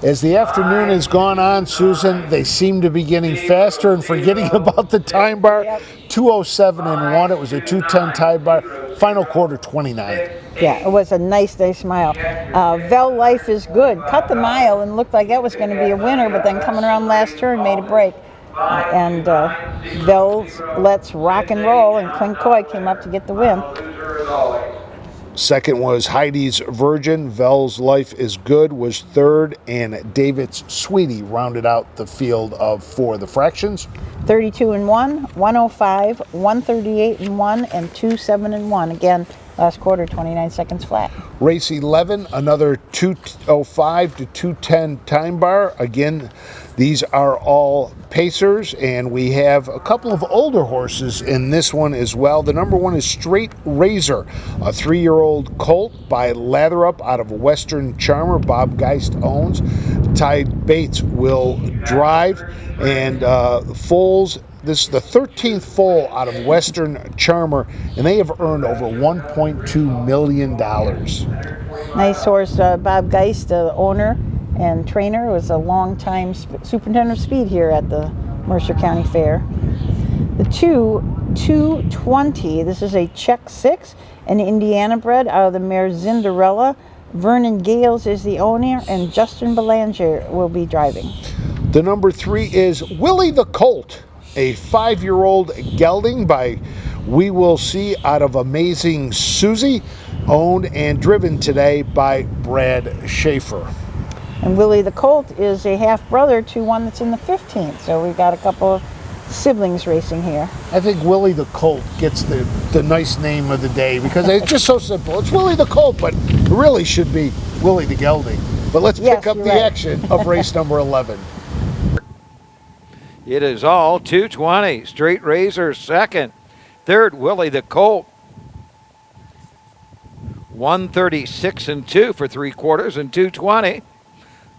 As the afternoon has gone on, Susan, they seem to be getting faster and forgetting about the time bar. 2:07 and 1. It was a 2:10 time bar. Final quarter 29. Yeah, it was a nice mile. Bell Life is Good. Cut the mile and looked like that was going to be a winner, but then coming around last turn made a break. And Bell's Let's Rock and Roll and Clint Coy came up to get the win. Second was Heidi's Virgin. Vel's Life is Good was third, and David's Sweetie rounded out the field of 4. The fractions: 32 and 1, 105, 138 and 1, and 27 and 1. Again, last quarter, 29 seconds flat. Race 11, another 2:05 to 2:10 time bar. Again, these are all pacers, and we have a couple of older horses in this one as well. The number 1 is Straight Razor, a 3-year-old colt by Latherup out of Western Charmer. Bob Geist owns. Ty Bates will drive, and foals. This is the 13th foal out of Western Charmer, and they have earned over $1.2 million. Nice horse. Bob Geist, the owner and trainer, was a long-time superintendent of speed here at the Mercer County Fair. The 220, this is a Czech 6, an Indiana bred out of the mare Zinderella. Vernon Gales is the owner, and Justin Belanger will be driving. The number 3 is Willie the Colt, a 5-year-old gelding by We Will See out of Amazing Susie, owned and driven today by Brad Schaefer. And Willie the Colt is a half-brother to one that's in the 15th, so we've got a couple of siblings racing here. I think Willie the Colt gets the nice name of the day because it's just so simple. It's Willie the Colt, but it really should be Willie the Gelding. But let's pick up the action of race number 11. It is all 220. Straight Razor second. Third, Willie the Colt. 136 and 2 for 3/4 and 220.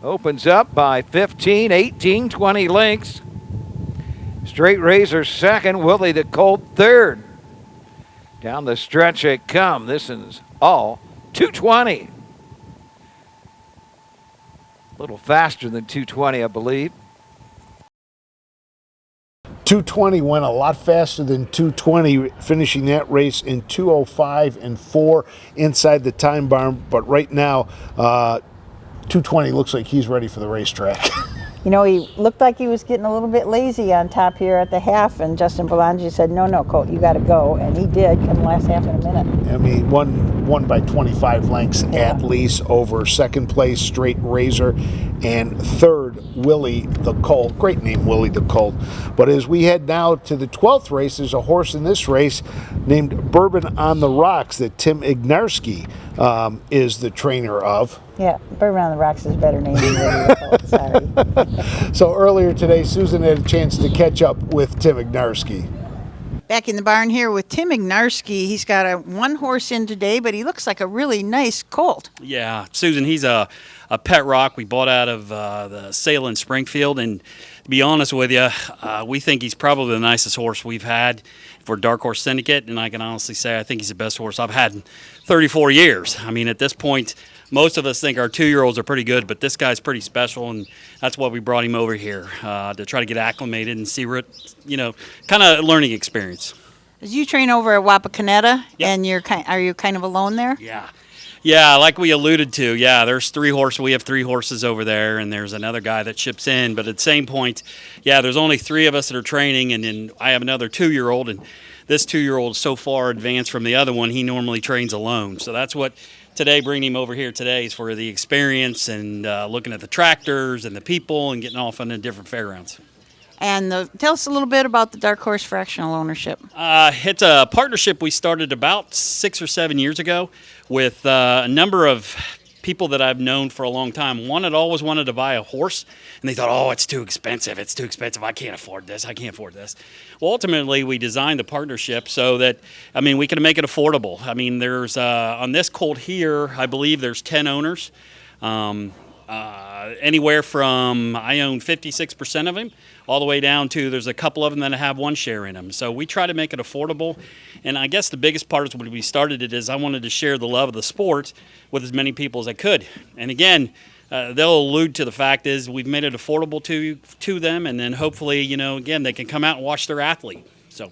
Opens up by 15, 18, 20 lengths. Straight Razor second, Willie the Colt third. Down the stretch they come. This is all 220. A little faster than 220, I believe. 220 went a lot faster than 220, finishing that race in 2:05 and 4 inside the time bar. But right now, 220 looks like he's ready for the racetrack. You know, he looked like he was getting a little bit lazy on top here at the half, and Justin Belanger said, no, Colt, you got to go. And he did, come last half in a minute. I mean, won by 25 lengths at least over second place, Straight Razor, and third, Willie the Colt. Great name, Willie the Colt. But as we head now to the 12th race, there's a horse in this race named Bourbon on the Rocks that Tim Ignarski is the trainer of. Yeah, Bourbon on the Rocks is a better name than Willie the Colt, sorry. So earlier today, Susan had a chance to catch up with Tim Ignarski. Back in the barn here with Tim Ignarski. He's got a 1 horse in today, but he looks like a really nice colt. Yeah, Susan, he's a pet rock we bought out of the sale in Springfield, and to be honest with you, we think he's probably the nicest horse we've had for Dark Horse Syndicate, and I can honestly say I think he's the best horse I've had in 34 years. I mean, at this point, most of us think our 2-year-olds are pretty good, but this guy's pretty special, and that's why we brought him over here, to try to get acclimated and see what, kind of learning experience. As you train over at Wapakoneta, and are you kind of alone there? Yeah, like we alluded to, there's 3 horses. We have 3 horses over there, and there's another guy that ships in. But at the same point, there's only 3 of us that are training, and then I have another 2-year-old, and this 2-year-old is so far advanced from the other one, he normally trains alone. So that's what today, bringing him over here today is for the experience and looking at the tractors and the people and getting off on the different fairgrounds. And tell us a little bit about the Dark Horse fractional ownership. It's a partnership we started about 6 or 7 years ago with a number of people that I've known for a long time. One had always wanted to buy a horse, and they thought, oh, it's too expensive. It's too expensive. I can't afford this. I can't afford this. Well, ultimately, we designed the partnership so that, we can make it affordable. There's, on this colt here, I believe there's 10 owners. Anywhere from, I own 56% of him, all the way down to there's a couple of them that have one share in them. So we try to make it affordable. And I guess the biggest part is when we started it is I wanted to share the love of the sport with as many people as I could. And again, they'll allude to the fact is we've made it affordable to them, and then hopefully, again, they can come out and watch their athlete. So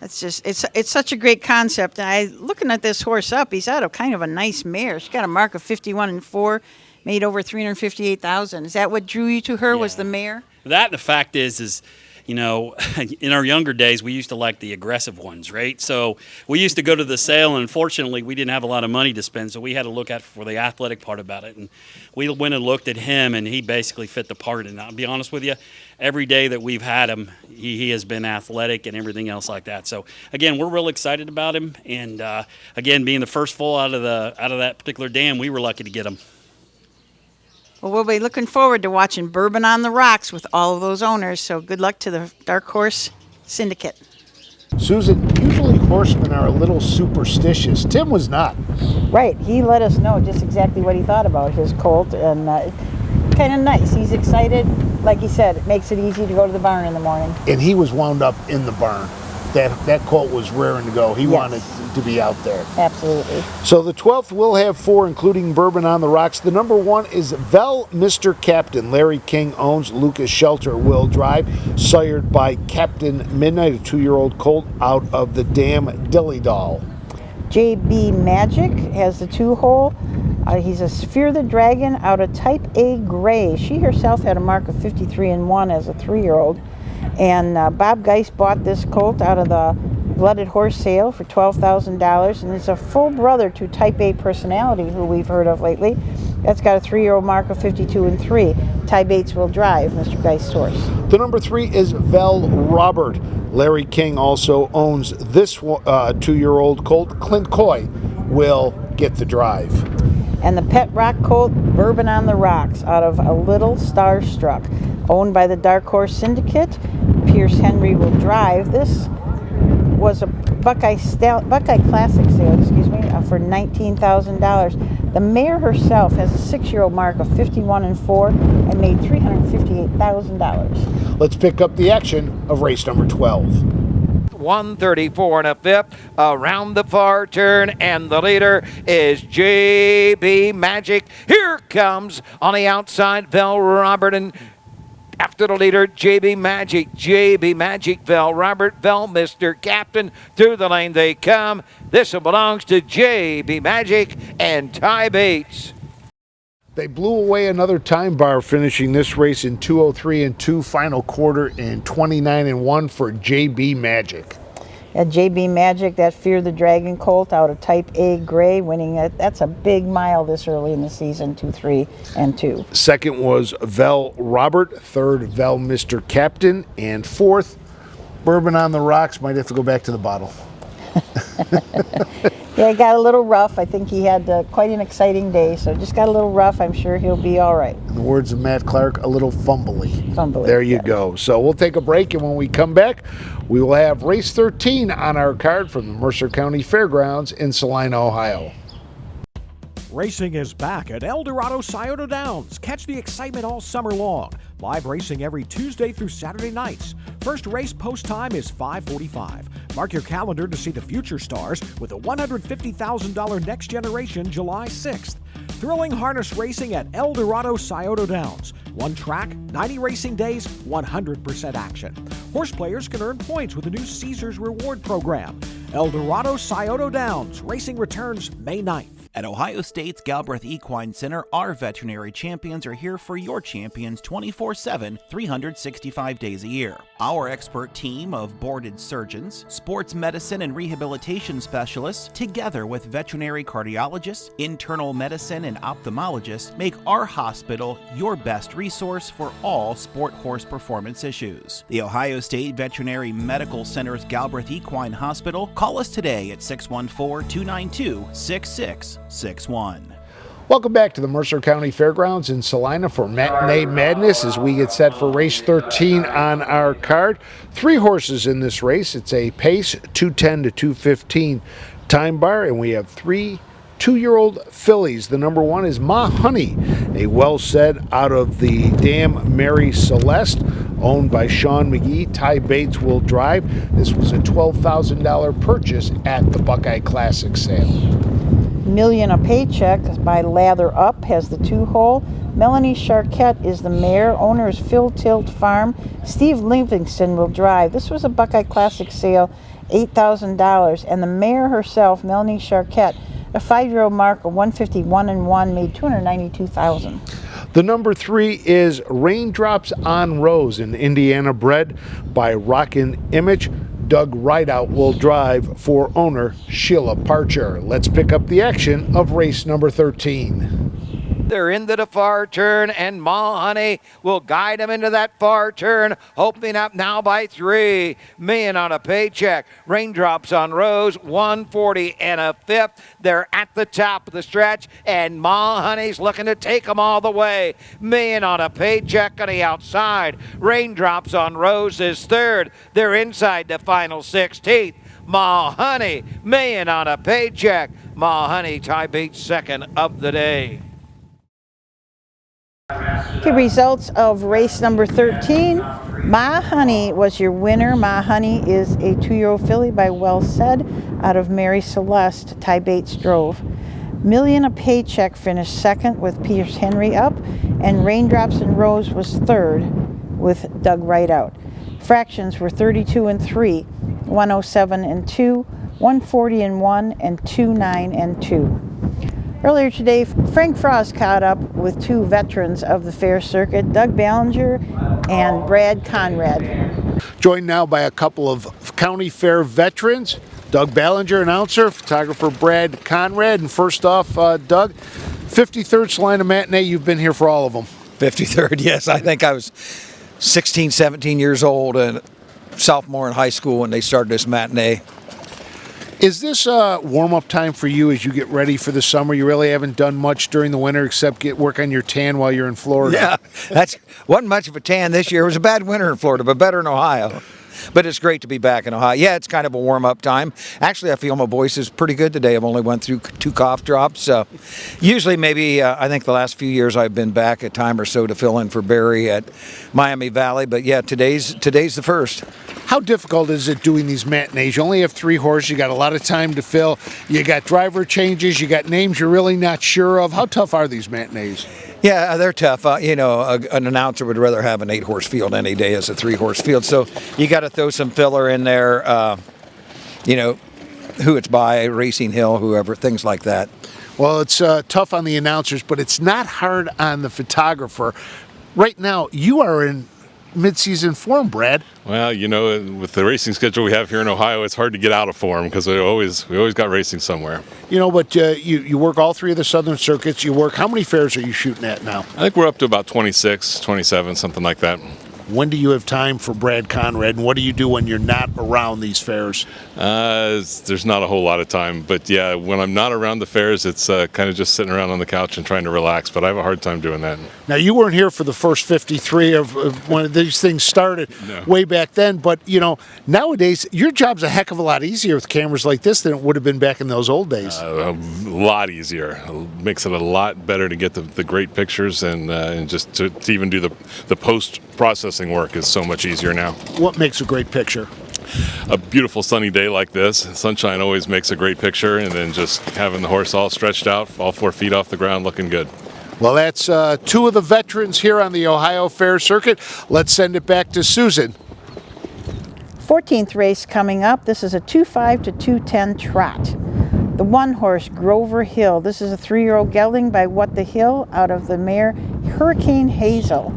That's just it's such a great concept. And looking at this horse up, he's out of kind of a nice mare. She's got a mark of 51-4, made over $358,000. Is that what drew you to her? Was the mare? That, the fact is in our younger days, we used to like the aggressive ones, right? So we used to go to the sale, and unfortunately, we didn't have a lot of money to spend, so we had to look at for the athletic part about it. And we went and looked at him, and he basically fit the part. And I'll be honest with you, every day that we've had him, he has been athletic and everything else like that. So again, we're real excited about him. And again, being the first foal out of that particular dam, we were lucky to get him. Well, we'll be looking forward to watching Bourbon on the Rocks with all of those owners. So good luck to the Dark Horse Syndicate. Susan, usually horsemen are a little superstitious. Tim was not. Right. He let us know just exactly what he thought about his colt, and kind of nice. He's excited. Like he said, it makes it easy to go to the barn in the morning. And he was wound up in the barn. That colt was raring to go. He wanted to be out there. Absolutely. So the 12th will have 4, including Bourbon on the Rocks. The number 1 is Vel Mr. Captain. Larry King owns. Lucas Shelter will drive. Sired by Captain Midnight, a 2-year-old colt out of the dam Dilly Doll. JB Magic has the 2-hole. He's a Fear the Dragon out of Type A Gray. She herself had a mark of 53-1 as a 3-year-old. And Bob Geist bought this colt out of the Blooded Horse sale for $12,000, and it's a full brother to Type A Personality, who we've heard of lately. That's got a 3-year-old mark of 52-3. Ty Bates will drive Mr. Geist's horse. The number 3 is Vel Robert. Larry King also owns this 2-year-old colt. Clint Coy will get the drive. And the Pet Rock colt, Bourbon on the Rocks, out of A Little Starstruck, owned by the Dark Horse Syndicate. Pierce Henry will drive. This was a Buckeye Classic sale, for $19,000. The mare herself has a 6-year-old mark of 51-4 and made $358,000. Let's pick up the action of race number 12. 134 1/5 around the far turn, and the leader is JB Magic. Here comes on the outside Vel Robert, and after the leader, JB Magic, Vel Robert, Vel Mr. Captain. Through the lane they come. This one belongs to JB Magic and Ty Bates. They blew away another time bar, finishing this race in 2:03-2, final quarter in 29-1 for JB Magic. Yeah, JB Magic, that Fear the Dragon colt out of Type A Gray, winning it. That's a big mile this early in the season, 2-3-2. Second was Vel Robert. Third, Vel Mr. Captain. And fourth, Bourbon on the Rocks. Might have to go back to the bottle. Yeah, it got a little rough. I think he had quite an exciting day, so just got a little rough. I'm sure he'll be all right. In the words of Matt Clark, a little fumbly. Fumbly. There you go. So we'll take a break, and when we come back, we will have race 13 on our card from the Mercer County Fairgrounds in Celina, Ohio. Racing is back at El Dorado Scioto Downs. Catch the excitement all summer long. Live racing every Tuesday through Saturday nights. First race post time is 5:45. Mark your calendar to see the future stars with a $150,000 Next Generation July 6th. Thrilling harness racing at El Dorado Scioto Downs. One track, 90 racing days, 100% action. Horse players can earn points with the new Caesars Reward Program. El Dorado Scioto Downs. Racing returns May 9th. At Ohio State's Galbraith Equine Center, our veterinary champions are here for your champions 24/7, 365 days a year. Our expert team of boarded surgeons, sports medicine and rehabilitation specialists, together with veterinary cardiologists, internal medicine and ophthalmologists, make our hospital your best resource for all sport horse performance issues. The Ohio State Veterinary Medical Center's Galbraith Equine Hospital. Call us today at 614-292-6661. Welcome back to the Mercer County Fairgrounds in Celina for Matinee Madness as we get set for race 13 on our card. 3 horses in this race. It's a pace 210 to 215 time bar, and we have 3 2-year-old fillies. The number 1 is Ma Honey, a well-said out of the dam Mary Celeste, owned by Sean McGee. Ty Bates will drive. This was a $12,000 purchase at the Buckeye Classic sale. Million a Paycheck by Lather Up has the 2-hole. Melanie Charquette is the mare. Owner is Phil Tilt Farm. Steve Livingston will drive. This was a Buckeye Classic sale, $8,000. And the mare herself, Melanie Charquette, a 5-year-old mark of 151-1, made $292,000. The number 3 is Raindrops on Rose, an Indiana bred by Rockin' Image. Doug Rideout will drive for owner Sheila Parcher. Let's pick up the action of race number 13. They're into the far turn, and Ma Honey will guide them into that far turn, opening up now by 3. Million on a Paycheck. Raindrops on Rose, 140 and a 5th. They're at the top of the stretch, and Ma Honey's looking to take them all the way. Million on a Paycheck on the outside. Raindrops on Rose is 3rd. They're inside the final 16th. Ma Honey, Million on a Paycheck. Ma Honey, Ty Bates, 2nd of the day. Okay, results of race number 13. Ma Honey was your winner. Ma Honey is a 2-year-old filly by Well Said out of Mary Celeste. Ty Bates drove. Million a Paycheck finished 2nd with Pierce Henry up, and Raindrops and Rose was 3rd with Doug Rideout. Fractions were 32-3, 107-2, 140-1, and 29-2. Earlier today, Frank Frost caught up with 2 veterans of the fair circuit, Doug Ballinger and Brad Conrad. Joined now by a couple of county fair veterans, Doug Ballinger, announcer, photographer Brad Conrad. And first off, Doug, 53rd Celina Matinee, you've been here for all of them. 53rd, yes. I think I was 16, 17 years old and sophomore in high school when they started this matinee. Is this a warm-up time for you as you get ready for the summer? You really haven't done much during the winter except work on your tan while you're in Florida. Yeah, wasn't much of a tan this year. It was a bad winter in Florida, but better in Ohio. But it's great to be back in Ohio. Yeah, it's kind of a warm-up time. Actually, I feel my voice is pretty good today. I've only went through 2 cough drops. So usually maybe, I think the last few years I've been back a time or so to fill in for Barry at Miami Valley. But yeah, today's the first. How difficult is it doing these matinees? You only have 3 horses. You got a lot of time to fill. You got driver changes. You got names you're really not sure of. How tough are these matinees? Yeah, they're tough. An announcer would rather have an 8-horse field any day as a 3-horse field. So you got to throw some filler in there, who it's by, Racing Hill, whoever, things like that. Well, it's tough on the announcers, but it's not hard on the photographer. Right now, you are in mid-season form, Brad. Well, with the racing schedule we have here in Ohio, it's hard to get out of form because we always got racing somewhere. But you work all 3 of the southern circuits. How many fairs are you shooting at now? I think we're up to about 26, 27, something like that. When do you have time for Brad Conrad, and what do you do when you're not around these fairs? There's not a whole lot of time, but yeah, when I'm not around the fairs, it's kind of just sitting around on the couch and trying to relax, but I have a hard time doing that. Now, you weren't here for the first 53 of when these things started way back then, but, nowadays, your job's a heck of a lot easier with cameras like this than it would have been back in those old days. A lot easier. It makes it a lot better to get the great pictures and just to even do the post-processing work is so much easier now. What makes a great picture? A beautiful sunny day like this. Sunshine always makes a great picture, and then just having the horse all stretched out, all 4 feet off the ground, looking good. Well, that's 2 of the veterans here on the Ohio Fair Circuit. Let's send it back to Susan. 14th race coming up. This is a 2-5 to 2-10 trot. The 1 horse, Grover Hill. This is a 3-year-old gelding by What the Hill out of the mare Hurricane Hazel.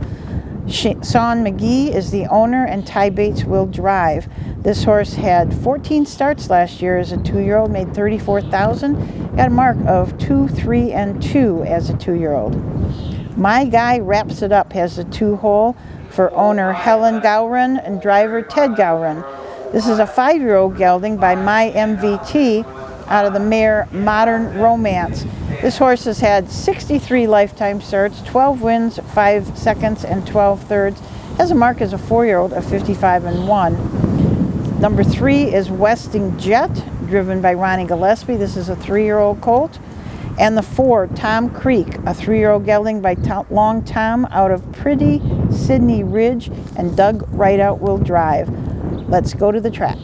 Sean McGee is the owner and Ty Bates will drive. This horse had 14 starts last year as a 2-year-old, made $34,000, got a mark of 2, 3, and 2 as a 2-year-old. My Guy Wraps It Up has a 2-hole for owner Helen Gowron and driver Ted Gowron. This is a 5-year-old gelding by My MVT out of the mare Modern Romance. This horse has had 63 lifetime starts, 12 wins, 5 seconds, and 12 thirds. Has a mark as a 4-year-old of 55 and 1. Number 3 is Westing Jet, driven by Ronnie Gillespie. This is a 3-year-old colt. And the 4, Tom Creek, a 3-year-old gelding by Long Tom out of Pretty Sydney Ridge, and Doug Rideout will drive. Let's go to the track.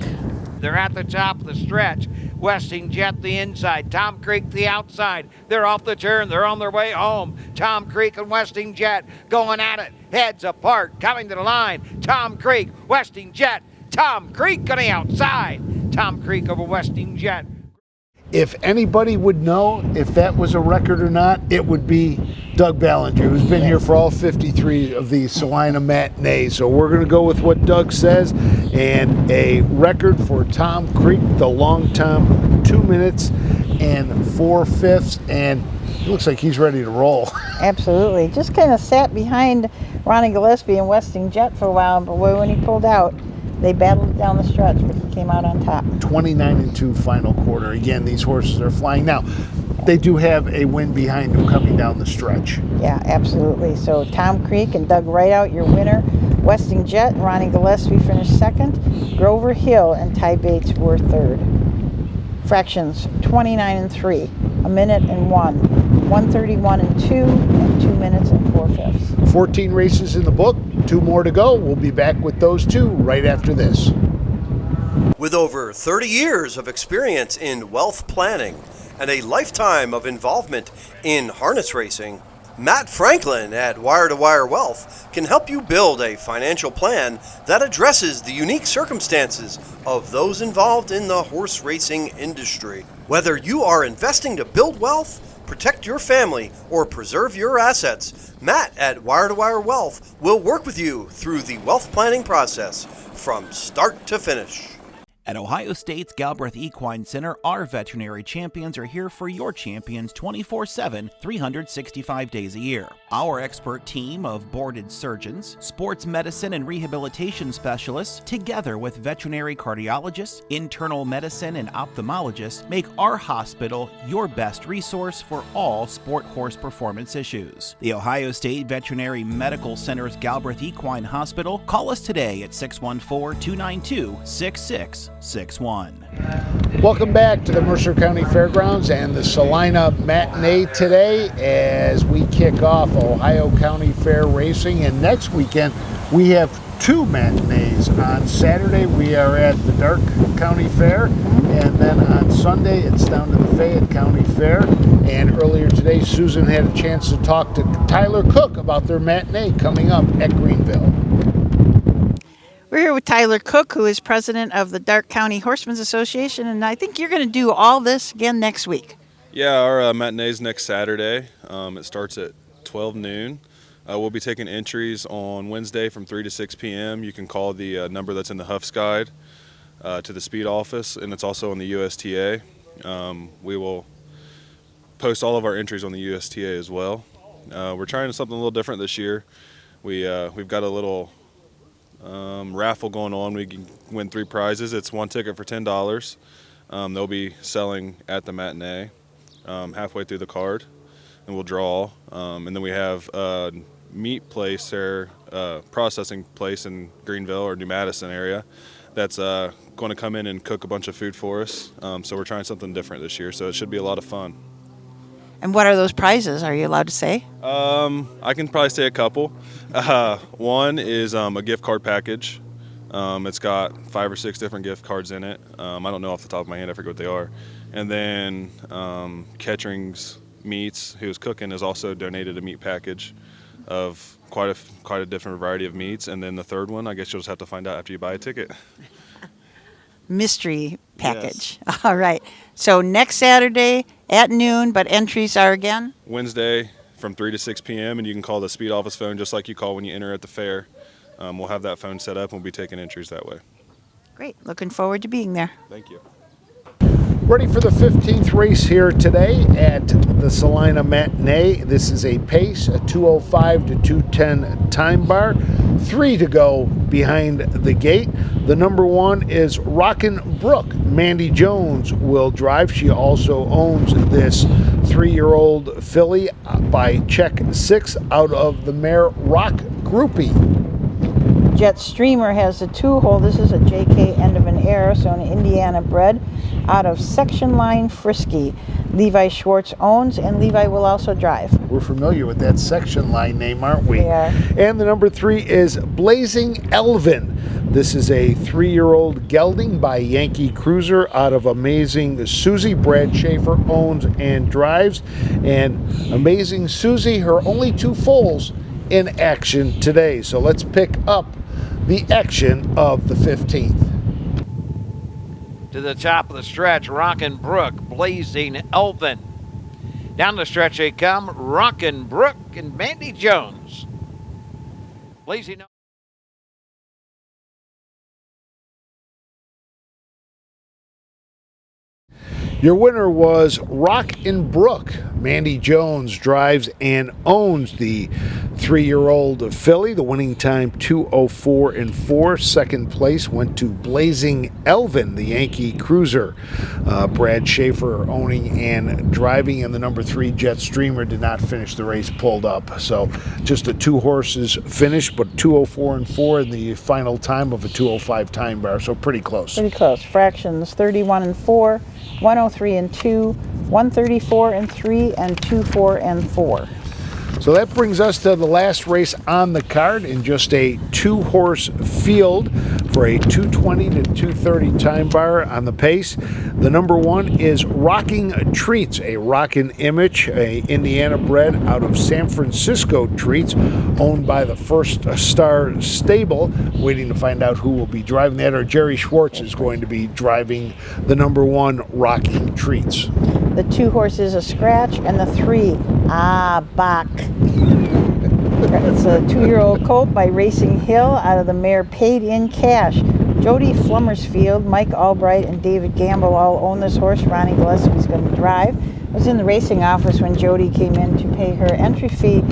They're at the top of the stretch. Westing Jet the inside, Tom Creek the outside. They're off the turn, they're on their way home. Tom Creek and Westing Jet going at it, heads apart, coming to the line. Tom Creek, Westing Jet, Tom Creek on the outside. Tom Creek over Westing Jet. If anybody would know if that was a record or not, it would be Doug Ballinger, who's been here for all 53 of the Celina Matinee. So we're going to go with what Doug says, and a record for Tom Creek, the long Tom, 2 minutes and 4/5, and it looks like he's ready to roll. Absolutely. Just kind of sat behind Ronnie Gillespie and Westing Jet for a while, but when he pulled out, they battled it down the stretch, but he came out on top. 29 and 2 final quarter. Again, these horses are flying. Now, they do have a win behind them coming down the stretch. Yeah, absolutely. So Tom Creek and Doug Rideout, your winner. Westing Jet and Ronnie Gillespie finished second. Grover Hill and Ty Bates were third. Fractions 29 and 3, a minute and 1, 131 and 2, and 2 minutes and 4/5. 14 races in the book, 2 more to go. We'll be back with those 2 right after this. With over 30 years of experience in wealth planning and a lifetime of involvement in harness racing, Matt Franklin at Wire to Wire Wealth can help you build a financial plan that addresses the unique circumstances of those involved in the horse racing industry. Whether you are investing to build wealth, protect your family, or preserve your assets, Matt at Wire to Wire Wealth will work with you through the wealth planning process from start to finish. At Ohio State's Galbraith Equine Center, our veterinary champions are here for your champions 24/7, 365 days a year. Our expert team of boarded surgeons, sports medicine and rehabilitation specialists, together with veterinary cardiologists, internal medicine and ophthalmologists, make our hospital your best resource for all sport horse performance issues. The Ohio State Veterinary Medical Center's Galbraith Equine Hospital. Call us today at 614-292-6661. Welcome back to the Mercer County Fairgrounds and the Celina Matinee today as we kick off Ohio County Fair Racing. And next weekend we have 2 matinees. On Saturday we are at the Dark County Fair, and then on Sunday it's down to the Fayette County Fair. And earlier today Susan had a chance to talk to Tyler Cook about their matinee coming up at Greenville. We're here with Tyler Cook, who is president of the Dark County Horsemen's Association, and I think you're going to do all this again next week. Yeah, our matinee's next Saturday. It starts at 12 noon. We'll be taking entries on Wednesday from 3 to 6 p.m. You can call the number that's in the Huff's Guide to the speed office, and it's also on the USTA. We will post all of our entries on the USTA as well. We're trying something a little different this year. We've got a little raffle going on. We can win 3 prizes. It's 1 ticket for $10. They'll be selling at the matinee halfway through the card, and we'll draw. And then we have a meat place or processing place in Greenville or New Madison area that's going to come in and cook a bunch of food for us. So we're trying something different this year, so it should be a lot of fun. And what are those prizes? Are you allowed to say? I can probably say a couple. One is a gift card package. It's got 5 or 6 different gift cards in it. I don't know off the top of my head. I forget what they are. And then Kettering's Meats, who's cooking, has also donated a meat package of quite a different variety of meats. And then the third one, I guess you'll just have to find out after you buy a ticket. mystery package. Yes. All right. So next Saturday at noon, but entries are again? Wednesday from 3 to 6 p.m., and you can call the speed office phone just like you call when you enter at the fair. We'll have that phone set up, and we'll be taking entries that way. Great. Looking forward to being there. Thank you. Ready for the 15th race here today at the Celina Matinee. This is a pace, a 2:05 to 2:10 time bar. 3 to go behind the gate. The number 1 is Rockin' Brook. Mandy Jones will drive. She also owns this 3-year-old filly by check 6 out of the mare Rock Groupie. Jet Streamer has a 2-hole. This is a JK End of an Era, so an Indiana bred out of Section Line Frisky. Levi Schwartz owns, and Levi will also drive. We're familiar with that Section Line name, aren't we? We are. And the number 3 is Blazing Elvin. This is a 3-year-old gelding by Yankee Cruiser out of Amazing Susie. Brad Schaefer owns and drives. And Amazing Susie, her only 2 foals in action today. So let's pick up the action of the 15th. To the top of the stretch, Rockin' Brook, Blazing Elvin. Down the stretch they come, Rockin' Brook and Mandy Jones. Blazing Your winner was Rockin' Brook. Mandy Jones drives and owns the 3-year-old filly. The winning time 2:04.4. Second place went to Blazing Elvin, the Yankee Cruiser. Brad Schaefer owning and driving, and the number 3 Jet Streamer did not finish the race, pulled up. So just a 2 horses finish, but 2:04.4 in the final time of a 2:05 time bar. So pretty close. Pretty close. Fractions 31-4. 103-2, 134-3, and 24-4. So that brings us to the last race on the card in just a 2-horse field for a 2:20 to 2:30 time bar on the pace. The number 1 is Rocking Treats, a rockin' image, a Indiana bred out of San Francisco Treats, owned by the First Star Stable. Waiting to find out who will be driving that, or Jerry Schwartz is going to be driving the number 1 Rocking Treats. The 2 horses, a scratch, and the 3, Bach. It's a 2-year-old colt by Racing Hill out of the mare Paid in Cash. Jody Flummersfield, Mike Albright, and David Gamble all own this horse. Ronnie Gillespie's going to drive. I was in the racing office when Jody came in to pay her entry fee,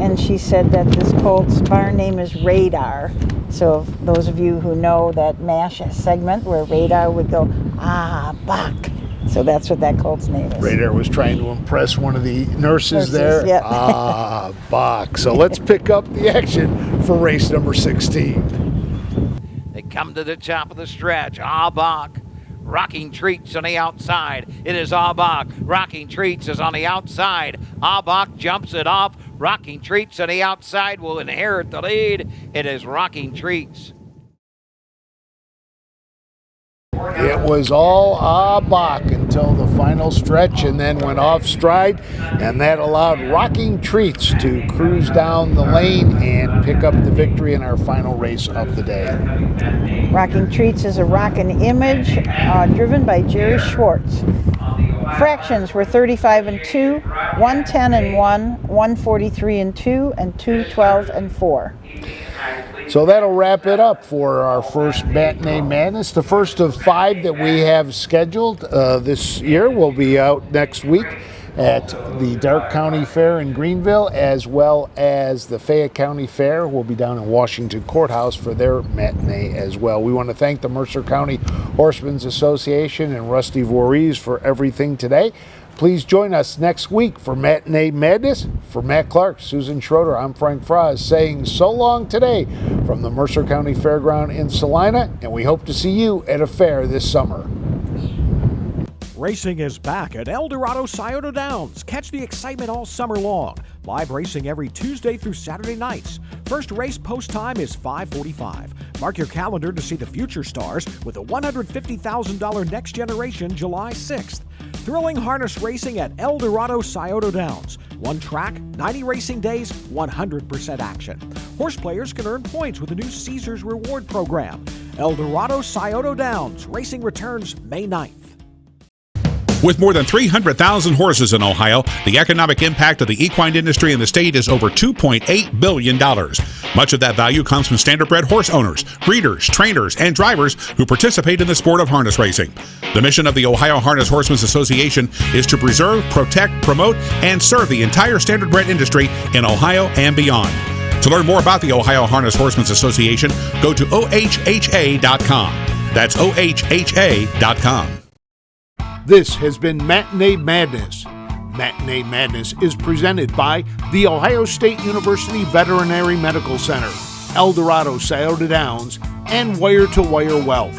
and she said that this colt's barn name is Radar. So those of you who know that MASH segment where Radar would go, Bach. So that's what that colt's name is. Radar was trying to impress one of the nurses there. Yep. Bach. So let's pick up the action for race number 16. They come to the top of the stretch. Bach. Rocking Treats on the outside. It is Bach. Rocking Treats is on the outside. Bach jumps it off. Rocking Treats on the outside will inherit the lead. It is Rocking Treats. It was all Bach until the final stretch, and then went off stride, and that allowed Rocking Treats to cruise down the lane and pick up the victory in our final race of the day. Rocking Treats is a rockin' image driven by Jerry Schwartz. Fractions were 35-2, 110-1, 143-2, and 212-4. So that'll wrap it up for our first Matinee Madness. The first of 5 that we have scheduled this year will be out next week at the Darke County Fair in Greenville, as well as the Fayette County Fair will be down in Washington Courthouse for their matinee as well. We want to thank the Mercer County Horsemen's Association and Rusty Voorhees for everything today. Please join us next week for Matinee Madness. For Matt Clark, Susan Schroeder, I'm Frank Frost saying so long today from the Mercer County Fairground in Celina, and we hope to see you at a fair this summer. Racing is back at El Dorado Scioto Downs. Catch the excitement all summer long. Live racing every Tuesday through Saturday nights. First race post time is 5:45. Mark your calendar to see the future stars with a $150,000 Next Generation July 6th. Thrilling harness racing at El Dorado Scioto Downs. One track, 90 racing days, 100% action. Horse players can earn points with the new Caesars Reward program. El Dorado Scioto Downs. Racing returns May 9th. With more than 300,000 horses in Ohio, the economic impact of the equine industry in the state is over $2.8 billion. Much of that value comes from standardbred horse owners, breeders, trainers, and drivers who participate in the sport of harness racing. The mission of the Ohio Harness Horsemen's Association is to preserve, protect, promote, and serve the entire standardbred industry in Ohio and beyond. To learn more about the Ohio Harness Horsemen's Association, go to ohha.com. That's ohha.com. This has been Matinee Madness. Matinee Madness is presented by the Ohio State University Veterinary Medical Center, El Dorado Scioto Downs, and Wire to Wire Wealth.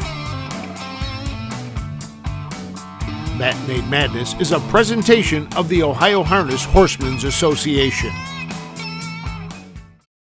Matinee Madness is a presentation of the Ohio Harness Horsemen's Association.